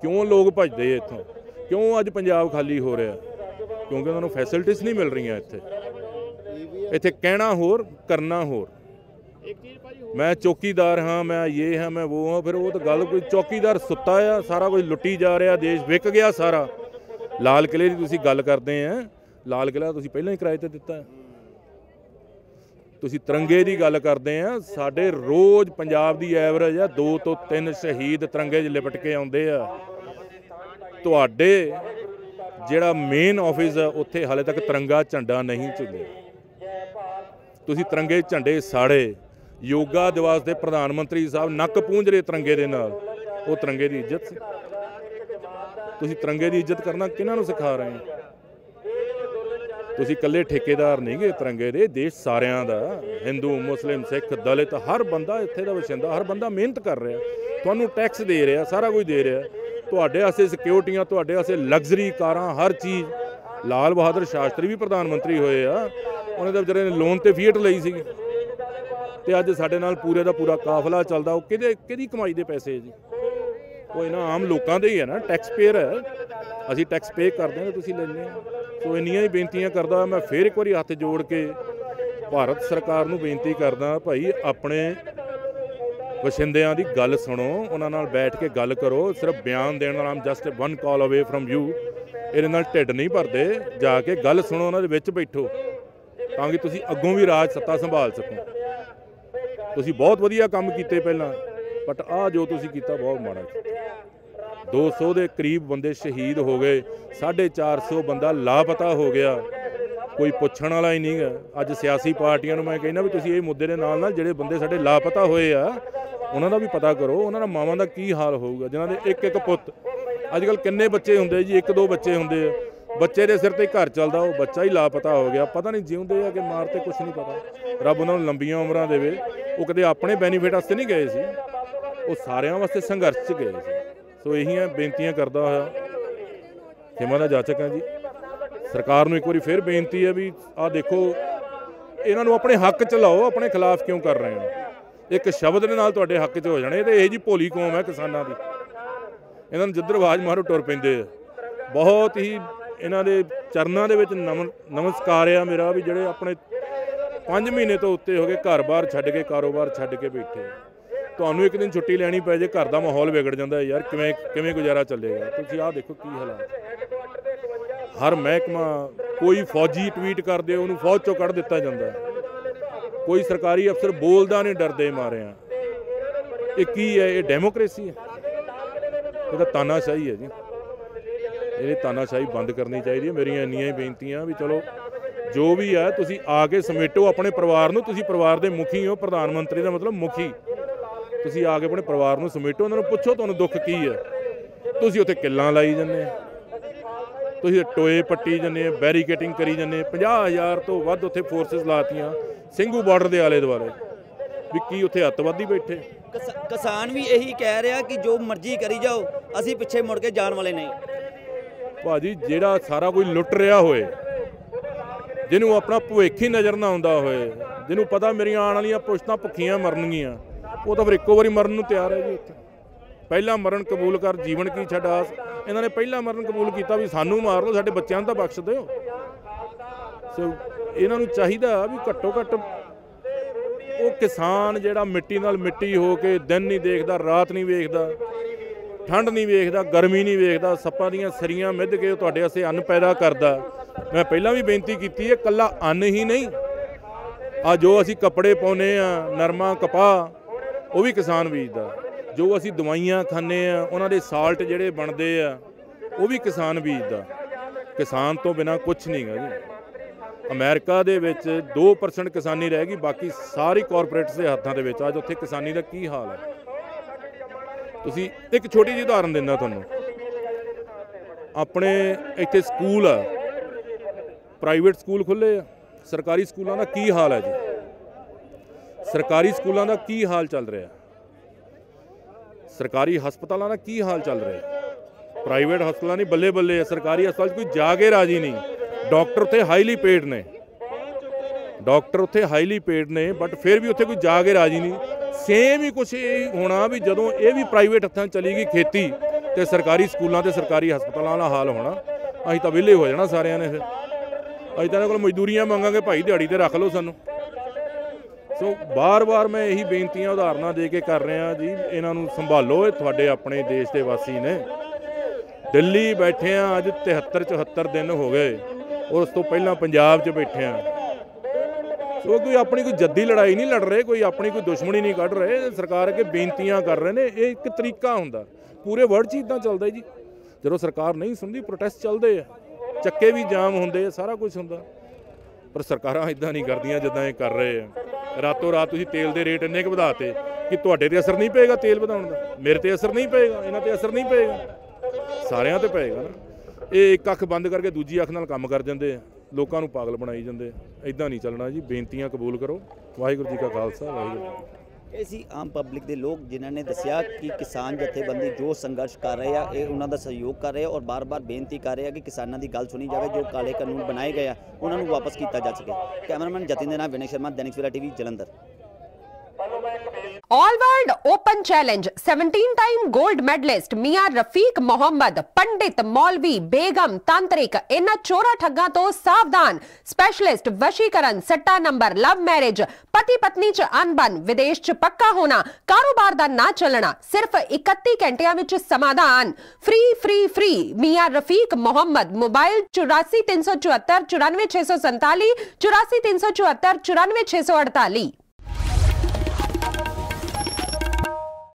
ਕਿਉਂ ਲੋਕ ਭੱਜਦੇ ਇੱਥੋਂ? ਕਿਉਂ ਅੱਜ ਪੰਜਾਬ ਖਾਲੀ ਹੋ ਰਿਹਾ? ਕਿਉਂਕਿ ਉਹਨਾਂ ਨੂੰ ਫੈਸਿਲਿਟੀਜ਼ ਨਹੀਂ ਮਿਲ ਰਹੀਆਂ ਇੱਥੇ ਕਹਿਣਾ ਹੋਰ ਕਰਨਾ ਹੋਰ। ਮੈਂ ਚੌਕੀਦਾਰ ਹਾਂ, ਮੈਂ ਇਹ ਹਾਂ, ਮੈਂ ਉਹ ਹਾਂ, ਫਿਰ ਉਹ ਤਾਂ ਗੱਲ ਕੋਈ ਚੌਕੀਦਾਰ ਸੁੱਤਾ ਆ, ਸਾਰਾ ਕੁਝ ਲੁੱਟੀ ਜਾ ਰਿਹਾ, ਦੇਸ਼ ਵਿਕ ਗਿਆ ਸਾਰਾ। ਲਾਲ ਕਿਲ੍ਹੇ ਦੀ ਤੁਸੀਂ ਗੱਲ ਕਰਦੇ ਆ, ਲਾਲ ਕਿਲ੍ਹਾ ਤੁਸੀਂ ਪਹਿਲਾਂ ਹੀ ਕਿਰਾਏ ਤੇ ਦਿੱਤਾ। ਤੁਸੀਂ ਤਿਰੰਗੇ ਦੀ ਗੱਲ ਕਰਦੇ ਆ, ਸਾਡੇ ਰੋਜ਼ ਪੰਜਾਬ ਦੀ ਐਵਰੇਜ ਆ 2 ਤੋਂ 3 ਸ਼ਹੀਦ ਤਿਰੰਗੇ 'ਚ ਲਿਪਟ ਕੇ ਆਉਂਦੇ ਆ। ਤੁਹਾਡੇ ਜਿਹੜਾ ਮੇਨ ਆਫਿਸ ਆ ਉੱਥੇ ਹਾਲੇ ਤੱਕ ਤਿਰੰਗਾ ਝੰਡਾ ਨਹੀਂ ਝੁੱਲਿਆ। ਤੁਸੀਂ ਤਿਰੰਗੇ ਝੰਡੇ ਸਾੜੇ। ਯੋਗਾ ਦਿਵਸ ਦੇ ਪ੍ਰਧਾਨ ਮੰਤਰੀ ਸਾਹਿਬ ਨੱਕ ਪੂੰਝ ਰਹੇ ਤਿਰੰਗੇ ਦੇ ਨਾਲ, ਉਹ ਤਿਰੰਗੇ ਦੀ ਇੱਜ਼ਤ ਸੀ। ਤੁਸੀਂ ਤਿਰੰਗੇ ਦੀ ਇੱਜ਼ਤ ਕਰਨਾ ਕਿਹਨਾਂ ਨੂੰ ਸਿਖਾ ਰਹੇ ਹੋ? ਤੁਸੀਂ ਇਕੱਲੇ ਠੇਕੇਦਾਰ ਨਹੀਂ ਗੇ ਤਿਰੰਗੇ ਦੇ, ਦੇਸ਼ ਸਾਰਿਆਂ ਦਾ, ਹਿੰਦੂ ਮੁਸਲਿਮ ਸਿੱਖ ਦਲਿਤ, ਹਰ ਬੰਦਾ ਇੱਥੇ ਦਾ ਵਸਿੰਦਾ, ਹਰ ਬੰਦਾ ਮਿਹਨਤ ਕਰ ਰਿਹਾ, ਤੁਹਾਨੂੰ ਟੈਕਸ ਦੇ ਰਿਹਾ, ਸਾਰਾ ਕੁਝ ਦੇ ਰਿਹਾ। ਤੁਹਾਡੇ ਵਾਸਤੇ ਸਿਕਿਉਰਟੀਆਂ, ਤੁਹਾਡੇ ਵਾਸਤੇ ਲਗਜ਼ਰੀ ਕਾਰਾਂ, ਹਰ ਚੀਜ਼। ਲਾਲ ਬਹਾਦਰ ਸ਼ਾਸਤਰੀ ਵੀ ਪ੍ਰਧਾਨ ਮੰਤਰੀ ਹੋਏ ਆ, ਉਹਨੇ ਤਾਂ ਵਿਚਾਰੇ ਨੇ ਲੋਨ ਤੇ ਫੀਟ ਲਈ ਸੀਗੀ, ਤੇ ਅੱਜ ਸਾਡੇ ਨਾਲ ਪੂਰੇ ਦਾ ਪੂਰਾ ਕਾਫਲਾ ਚੱਲਦਾ। ਉਹ ਕਿਹਦੀ ਕਮਾਈ ਦੇ ਪੈਸੇ ਜੀ? ਉਹ ਇਹਨਾਂ ਆਮ ਲੋਕਾਂ ਦੇ ਹੀ ਹੈ ਨਾ, ਟੈਕਸ ਪੇਅਰ ਹੈ। ਅਸੀਂ ਟੈਕਸ ਪੇ ਕਰਦੇ ਹਾਂ, ਤੁਸੀਂ ਲੈਂਦੇ ਹੋ। ਸੋ ਇੰਨੀਆਂ ਹੀ ਬੇਨਤੀਆਂ ਕਰਦਾ ਮੈਂ, ਫਿਰ ਇੱਕ ਵਾਰੀ ਹੱਥ ਜੋੜ ਕੇ ਭਾਰਤ ਸਰਕਾਰ ਨੂੰ ਬੇਨਤੀ ਕਰਦਾ, ਭਾਈ ਆਪਣੇ ਵਸਿੰਦਿਆਂ ਦੀ ਗੱਲ ਸੁਣੋ, ਉਹਨਾਂ ਨਾਲ ਬੈਠ ਕੇ ਗੱਲ ਕਰੋ। ਸਿਰਫ ਬਿਆਨ ਦੇਣ ਨਾਲ ਜਸਟ 1 ਕਾਲ ਅਵੇ ਫਰਮ ਯੂ, ਇਹਦੇ ਨਾਲ ਢਿੱਡ ਨਹੀਂ ਭਰਦੇ। ਜਾ ਕੇ ਗੱਲ ਸੁਣੋ, ਉਹਨਾਂ ਦੇ ਵਿੱਚ ਬੈਠੋ, ਤਾਂ ਕਿ ਤੁਸੀਂ ਅੱਗੋਂ ਵੀ ਰਾਜ ਸੱਤਾ ਸੰਭਾਲ ਸਕੋ। ਤੁਸੀਂ ਬਹੁਤ ਵਧੀਆ ਕੰਮ ਕੀਤੇ ਪਹਿਲਾਂ, ਬਟ ਆਹ ਜੋ ਤੁਸੀਂ ਕੀਤਾ ਬਹੁਤ ਮਾੜਾ ਕੀਤਾ। 200 ਦੇ ਕਰੀਬ ਬੰਦੇ ਸ਼ਹੀਦ ਹੋ ਗਏ, 450 ਬੰਦਾ ਲਾਪਤਾ ਹੋ ਗਿਆ, ਕੋਈ ਪੁੱਛਣ ਵਾਲਾ ਹੀ ਨਹੀਂ ਗਾ। ਅੱਜ ਸਿਆਸੀ ਪਾਰਟੀਆਂ ਨੂੰ ਮੈਂ ਕਹਿੰਦਾ ਵੀ ਤੁਸੀਂ ਇਹ ਮੁੱਦੇ ਦੇ ਨਾਲ ਜਿਹੜੇ ਬੰਦੇ ਸਾਡੇ ਲਾਪਤਾ ਹੋਏ ਆ ਉਹਨਾਂ ਦਾ ਵੀ ਪਤਾ ਕਰੋ, ਉਹਨਾਂ ਦਾ ਮਾਵਾਂ ਦਾ ਕੀ ਹਾਲ ਹੋਊਗਾ, ਜਿਨ੍ਹਾਂ ਦੇ ਇੱਕ ਪੁੱਤ। ਅੱਜ ਕੱਲ੍ਹ ਕਿੰਨੇ ਬੱਚੇ ਹੁੰਦੇ ਜੀ, 1-2 ਬੱਚੇ ਹੁੰਦੇ ਆ, ਬੱਚੇ ਦੇ ਸਿਰ ਤੇ ਘਰ ਚੱਲਦਾ, ਉਹ ਬੱਚਾ ਹੀ ਲਾਪਤਾ ਹੋ ਗਿਆ। ਪਤਾ ਨਹੀਂ ਜਿਉਂਦੇ ਆ ਕਿ ਮਾਰ ਤੇ ਕੁਛ ਨਹੀਂ ਪਤਾ। ਰੱਬ ਉਹਨਾਂ ਨੂੰ ਲੰਬੀਆਂ ਉਮਰਾਂ ਦੇਵੇ। ਉਹ ਕਦੇ ਆਪਣੇ ਬੈਨੀਫਿਟ ਵਾਸਤੇ ਨਹੀਂ ਗਏ ਸੀ, ਉਹ ਸਾਰਿਆਂ ਵਾਸਤੇ ਸੰਘਰਸ਼ 'ਚ ਗਏ ਸੀ। ਸੋ ਇਹੀਆਂ ਬੇਨਤੀਆਂ ਕਰਦਾ ਹੋਇਆ ਖਿਮਾ ਦਾ ਜਾਚਕ ਹਾਂ ਜੀ। ਸਰਕਾਰ ਨੂੰ ਇੱਕ ਵਾਰੀ ਫਿਰ ਬੇਨਤੀ ਹੈ ਵੀ ਆਹ ਦੇਖੋ, ਇਹਨਾਂ ਨੂੰ ਆਪਣੇ ਹੱਕ 'ਚ ਲਾਓ, ਆਪਣੇ ਖਿਲਾਫ ਕਿਉਂ ਕਰ ਰਹੇ ਹੋ? ਇੱਕ ਸ਼ਬਦ ਦੇ ਨਾਲ ਤੁਹਾਡੇ ਹੱਕ 'ਚ ਹੋ ਜਾਣੇ। ਤੇ ਇਹ ਜੀ ਭੋਲੀ ਕੌਮ ਹੈ ਕਿਸਾਨਾਂ ਦੀ, ਇਹਨਾਂ ਨੂੰ ਜਿੱਧਰ ਆਵਾਜ਼ ਮਾਰੋ ਟੁਰ ਪੈਂਦੇ ਆ। ਬਹੁਤ ਹੀ ਇਹਨਾਂ ਦੇ ਚਰਨਾਂ ਦੇ ਵਿੱਚ ਨਮਸਕਾਰ ਆ ਮੇਰਾ, ਵੀ ਜਿਹੜੇ ਆਪਣੇ 5 ਮਹੀਨੇ ਤੋਂ ਉੱਤੇ ਹੋ ਗਏ ਘਰ-ਬਾਰ ਛੱਡ ਕੇ, ਕਾਰੋਬਾਰ ਛੱਡ ਕੇ ਬੈਠੇ। ਤੁਹਾਨੂੰ ਇੱਕ ਦਿਨ ਛੁੱਟੀ ਲੈਣੀ ਪੈ ਜੇ, ਘਰ ਦਾ ਮਾਹੌਲ ਵਿਗੜ ਜਾਂਦਾ ਯਾਰ, ਕਿਵੇਂ ਗੁਜ਼ਾਰਾ ਚੱਲੇਗਾ? ਤੁਸੀਂ ਆਹ ਦੇਖੋ ਕੀ ਹਾਲਾਤ। ਹਰ ਮਹਿਕਮਾ, ਕੋਈ ਫੌਜੀ ਟਵੀਟ ਕਰਦੇ ਉਹਨੂੰ ਫੌਜ ਚੋਂ ਕੱਢ ਦਿੱਤਾ ਜਾਂਦਾ, ਕੋਈ ਸਰਕਾਰੀ ਅਫਸਰ ਬੋਲਦਾ ਨਹੀਂ, ਡਰਦੇ ਮਾਰਿਆ। ਇਹ ਕੀ ਹੈ? ਇਹ ਡੈਮੋਕ੍ਰੇਸੀ ਹੈ? ਇਹ ਤਾਂ ਤਾਨਾਸ਼ਾਹੀ ਹੈ ਜੀ। ਇਹ ਤਾਨਾਸ਼ਾਹੀ ਬੰਦ ਕਰਨੀ ਚਾਹੀਦੀ ਹੈ। ਮੇਰੀਆਂ ਇੰਨੀਆਂ ਹੀ ਬੇਨਤੀਆਂ ਵੀ ਚਲੋ ਜੋ ਵੀ ਹੈ ਤੁਸੀਂ ਆ ਕੇ ਸਮੇਟੋ ਆਪਣੇ ਪਰਿਵਾਰ ਨੂੰ। ਤੁਸੀਂ ਪਰਿਵਾਰ ਦੇ ਮੁਖੀ ਹੋ, ਪ੍ਰਧਾਨ ਮੰਤਰੀ ਦਾ ਮਤਲਬ ਮੁਖੀ। ਤੁਸੀਂ ਆ ਕੇ ਆਪਣੇ ਪਰਿਵਾਰ ਨੂੰ ਸਮੇਟੋ, ਉਹਨਾਂ ਨੂੰ ਪੁੱਛੋ ਤੁਹਾਨੂੰ ਦੁੱਖ ਕੀ ਹੈ। ਤੁਸੀਂ ਉੱਥੇ ਕਿੱਲਾਂ ਲਾਈ ਜਾਂਦੇ, ਤੁਸੀਂ ਟੋਏ ਪੱਟੀ ਜਾਂਦੇ, ਬੈਰੀਕੇਟਿੰਗ ਕਰੀ ਜਾਂਦੇ। 50,000 ਤੋਂ ਵੱਧ ਉੱਥੇ ਫੋਰਸਿਸ ਲਾਤੀਆਂ ਸਿੰਘੂ ਬਾਰਡਰ ਦੇ ਆਲੇ ਦੁਆਲੇ, ਵੀ ਕੀ ਉੱਥੇ ਅੱਤਵਾਦੀ ਬੈਠੇ? ਕਿਸਾਨ ਵੀ ਇਹੀ ਕਹਿ ਰਿਹਾ ਕਿ ਜੋ ਮਰਜ਼ੀ ਕਰੀ ਜਾਓ, ਅਸੀਂ ਪਿੱਛੇ ਮੁੜ ਕੇ ਜਾਣ ਵਾਲੇ ਨਹੀਂ। ਭਾਜੀ ਜਿਹੜਾ ਸਾਰਾ ਕੋਈ ਲੁੱਟ ਰਿਹਾ ਹੋਏ, ਜਿਹਨੂੰ ਆਪਣਾ ਭਵਿੱਖ ਹੀ ਨਜ਼ਰ ਨਾ ਆਉਂਦਾ ਹੋਏ, ਜਿਹਨੂੰ ਪਤਾ ਮੇਰੀਆਂ ਆਉਣ ਵਾਲੀਆਂ ਪੁਸ਼ਤਾਂ ਭੁੱਖੀਆਂ ਮਰਨਗੀਆਂ, ਉਹ ਤਾਂ ਫਿਰ ਇੱਕੋ ਵਾਰੀ ਮਰਨ ਨੂੰ ਤਿਆਰ ਹੈ ਜੀ। ਉੱਥੇ ਪਹਿਲਾ ਮਰਨ ਕਬੂਲ ਕਰ, ਜੀਵਨ ਕੀ ਛੱਡ ਆਸ। ਇਹਨਾਂ ਨੇ ਪਹਿਲਾ ਮਰਨ ਕਬੂਲ ਕੀਤਾ ਵੀ ਸਾਨੂੰ ਮਾਰ ਲਓ, ਸਾਡੇ ਬੱਚਿਆਂ ਨੂੰ ਤਾਂ ਬਖਸ਼ ਦਿਓ। ਸੋ ਇਹਨਾਂ ਨੂੰ ਚਾਹੀਦਾ ਵੀ ਘੱਟੋ ਘੱਟ ਉਹ ਕਿਸਾਨ ਜਿਹੜਾ ਮਿੱਟੀ ਨਾਲ ਮਿੱਟੀ ਹੋ ਕੇ ਦਿਨ ਨਹੀਂ ਦੇਖਦਾ, ਰਾਤ ਨਹੀਂ ਵੇਖਦਾ, ਠੰਡ ਨਹੀਂ ਵੇਖਦਾ, ਗਰਮੀ ਨਹੀਂ ਵੇਖਦਾ, ਸੱਪਾਂ ਦੀਆਂ ਸਰੀਆਂ ਮਿੱਧ ਕੇ ਉਹ ਤੁਹਾਡੇ ਵਾਸਤੇ ਅੰਨ ਪੈਦਾ ਕਰਦਾ। ਮੈਂ ਪਹਿਲਾਂ ਵੀ ਬੇਨਤੀ ਕੀਤੀ ਹੈ, ਇਕੱਲਾ ਅੰਨ ਹੀ ਨਹੀਂ, ਆ ਜੋ ਅਸੀਂ ਕੱਪੜੇ ਪਾਉਂਦੇ ਆ, ਨਰਮਾ ਕਪਾਹ, ਉਹ ਵੀ ਕਿਸਾਨ ਬੀਜਦਾ। ਜੋ ਅਸੀਂ ਦਵਾਈਆਂ ਖਾਂਦੇ ਆ, ਉਹਨਾਂ ਦੇ ਸਾਲਟ ਜਿਹੜੇ ਬਣਦੇ ਆ, ਉਹ ਵੀ ਕਿਸਾਨ ਬੀਜਦਾ। ਕਿਸਾਨ ਤੋਂ ਬਿਨਾਂ ਕੁਛ ਨਹੀਂ ਗਾ ਜੀ। ਅਮਰੀਕਾ ਦੇ ਵਿੱਚ 2% ਕਿਸਾਨੀ ਰਹਿ ਗਈ, ਬਾਕੀ ਸਾਰੀ ਕਾਰਪੋਰੇਟਸ ਦੇ ਹੱਥਾਂ ਦੇ ਵਿੱਚ। ਅੱਜ ਉੱਥੇ ਕਿਸਾਨੀ ਦਾ ਕੀ ਹਾਲ ਹੈ? ਤੁਸੀਂ ਇੱਕ ਛੋਟੀ ਜਿਹੀ ਉਦਾਹਰਨ ਦਿੰਦਾ ਤੁਹਾਨੂੰ। ਆਪਣੇ ਇੱਥੇ ਸਕੂਲ ਆ, ਪ੍ਰਾਈਵੇਟ ਸਕੂਲ ਖੁੱਲ੍ਹੇ ਆ, ਸਰਕਾਰੀ ਸਕੂਲਾਂ ਦਾ ਕੀ ਹਾਲ ਹੈ ਜੀ? ਸਰਕਾਰੀ ਸਕੂਲਾਂ ਦਾ ਕੀ ਹਾਲ ਚੱਲ ਰਿਹਾ? ਸਰਕਾਰੀ ਹਸਪਤਾਲਾਂ ਦਾ ਕੀ ਹਾਲ ਚੱਲ ਰਿਹਾ? ਪ੍ਰਾਈਵੇਟ ਹਸਪਤਾਲਾਂ ਨਹੀਂ ਬੱਲੇ ਬੱਲੇ ਆ, ਸਰਕਾਰੀ ਹਸਪਤਾਲ 'ਚ ਕੋਈ ਜਾ ਕੇ ਰਾਜੀ ਨਹੀਂ। ਡਾਕਟਰ ਉੱਥੇ ਹਾਈਲੀ ਪੇਡ ਨੇ, ਡਾਕਟਰ ਉੱਥੇ ਹਾਈਲੀ ਪੇਡ ਨੇ, ਬਟ ਫਿਰ ਵੀ ਉੱਥੇ ਕੋਈ ਜਾ ਕੇ ਰਾਜੀ ਨਹੀਂ। ਸੇਮ ਹੀ ਕੁਛ ਇਹ ਹੋਣਾ ਵੀ ਜਦੋਂ ਇਹ ਵੀ ਪ੍ਰਾਈਵੇਟ ਹੱਥਾਂ 'ਚ ਚਲੀ ਗਈ ਖੇਤੀ, ਤੇ ਸਰਕਾਰੀ ਸਕੂਲਾਂ ਤੇ ਸਰਕਾਰੀ ਹਸਪਤਾਲਾਂ ਦਾ ਹਾਲ ਹੋਣਾ। ਅਸੀਂ ਤਾਂ ਵਿਹਲੇ ਹੋ ਜਾਣਾ ਸਾਰਿਆਂ ਨੇ। ਫਿਰ ਅਸੀਂ ਤਾਂ ਇਹਨਾਂ ਕੋਲ ਮਜ਼ਦੂਰੀਆਂ ਮੰਗਾਂਗੇ, ਭਾਈ ਦਿਹਾੜੀ ਤੇ ਰੱਖ ਲਓ ਸਾਨੂੰ। ਸੋ ਬਾਰ-ਬਾਰ ਮੈਂ ਇਹੀ ਬੇਨਤੀਆਂ ਉਦਾਹਰਨਾਂ ਦੇ ਕੇ ਕਰ ਰਿਹਾ ਜੀ, ਇਹਨਾਂ ਨੂੰ ਸੰਭਾਲੋ। ਇਹ ਤੁਹਾਡੇ ਆਪਣੇ ਦੇਸ਼ ਦੇ ਵਾਸੀ ਨੇ। ਦਿੱਲੀ ਬੈਠੇ ਆ ਅੱਜ 73-74 ਦਿਨ ਹੋ ਗਏ, ਔਰ ਉਸ ਤੋਂ ਪਹਿਲਾਂ ਪੰਜਾਬ 'ਚ ਬੈਠੇ ਆ। ਸੋ ਕੋਈ ਆਪਣੀ ਕੋਈ ਜੱਦੀ ਲੜਾਈ ਨਹੀਂ ਲੜ ਰਹੇ, ਕੋਈ ਆਪਣੀ ਕੋਈ ਦੁਸ਼ਮਣੀ ਨਹੀਂ ਕੱਢ ਰਹੇ। ਸਰਕਾਰ ਅੱਗੇ ਬੇਨਤੀਆਂ ਕਰ ਰਹੇ ਨੇ। ਇਹ ਇੱਕ ਤਰੀਕਾ ਹੁੰਦਾ, ਪੂਰੇ ਵਰਲਡ 'ਚ ਇੱਦਾਂ ਚੱਲਦਾ ਜੀ। ਜਦੋਂ ਸਰਕਾਰ ਨਹੀਂ ਸੁਣਦੀ, ਪ੍ਰੋਟੈਸਟ ਚੱਲਦੇ ਆ, ਚੱਕੇ ਵੀ ਜਾਮ ਹੁੰਦੇ ਆ, ਸਾਰਾ ਕੁਝ ਹੁੰਦਾ। ਪਰ ਸਰਕਾਰਾਂ ਇੱਦਾਂ ਨਹੀਂ ਕਰਦੀਆਂ ਜਿੱਦਾਂ ਇਹ ਕਰ ਰਹੇ ਆ। ਰਾਤੋਂ ਰਾਤ ਤੁਸੀਂ ਤੇਲ ਦੇ ਰੇਟ ਇੰਨੇ ਕੁ ਵਧਾਤੇ ਕਿ ਤੁਹਾਡੇ ਤੇ ਅਸਰ ਨਹੀਂ ਪਏਗਾ ਤੇਲ ਵਧਾਉਣ ਦਾ, ਮੇਰੇ ਤੇ ਅਸਰ ਨਹੀਂ ਪਏਗਾ, ਇਹਨਾਂ ਤੇ ਅਸਰ ਨਹੀਂ ਪਏਗਾ, ਸਾਰਿਆਂ ਤੇ ਪਏਗਾ ਨਾ। ਇਹ ਇੱਕ ਅੱਖ ਬੰਦ ਕਰਕੇ ਦੂਜੀ ਅੱਖ ਨਾਲ ਕੰਮ ਕਰ ਜਾਂਦੇ ਆ, ਲੋਕਾਂ ਨੂੰ ਪਾਗਲ ਬਣਾਈ ਜਾਂਦੇ ਆ। ਇੱਦਾਂ ਨਹੀਂ ਚੱਲਣਾ ਜੀ। ਬੇਨਤੀਆਂ ਕਬੂਲ ਕਰੋ। ਵਾਹਿਗੁਰੂ ਜੀ ਕਾ ਖਾਲਸਾ, ਵਾਹਿਗੁਰੂ ਜੀ। ਇਹ ਸੀ ਆਮ ਪਬਲਿਕ ਦੇ ਲੋਕ ਜਿਨ੍ਹਾਂ ਨੇ ਦੱਸਿਆ ਕਿ ਕਿਸਾਨ ਜਥੇਬੰਦੀ ਜੋ ਸੰਘਰਸ਼ ਕਰ ਰਹੇ ਆ, ਇਹ ਉਹਨਾਂ ਦਾ ਸਹਿਯੋਗ ਕਰ ਰਹੇ ਆ ਔਰ ਬਾਰ-ਬਾਰ ਬੇਨਤੀ ਕਰ ਰਹੇ ਆ ਕਿ ਕਿਸਾਨਾਂ ਦੀ ਗੱਲ ਸੁਣੀ ਜਾਵੇ। ਜੋ ਕਾਲੇ ਕਾਨੂੰਨ ਬਣਾਏ ਗਏ ਆ ਉਹਨਾਂ ਨੂੰ ਵਾਪਸ ਕੀਤਾ ਜਾ ਸਕੇ। ਕੈਮਰਾਮੈਨ ਜਤਿਨ ਦੇ ਨਾਲ Vinay Sharma, Dainik Savera TV, Jalandhar. All world open challenge 17-टाइम गोल्ड मेडलिस्ट मियां रफीक मोहम्मद, पंडित, मौलवी, बेगम, तांत्रिक, इन्हां चोरा ठग्गां तो सावधान। स्पेशलिस्ट वशीकरण, सट्टा नंबर, लव मैरिज, पति पत्नी च अनबन, विदेश च पक्का होना, कारोबार दा ना चलना, सिर्फ 31 घंटियां विच समाधान। फ्री फ्री फ्री मियां रफीक मोहम्मद। मोबाइल 84 374 94 647, 84 374 94 648।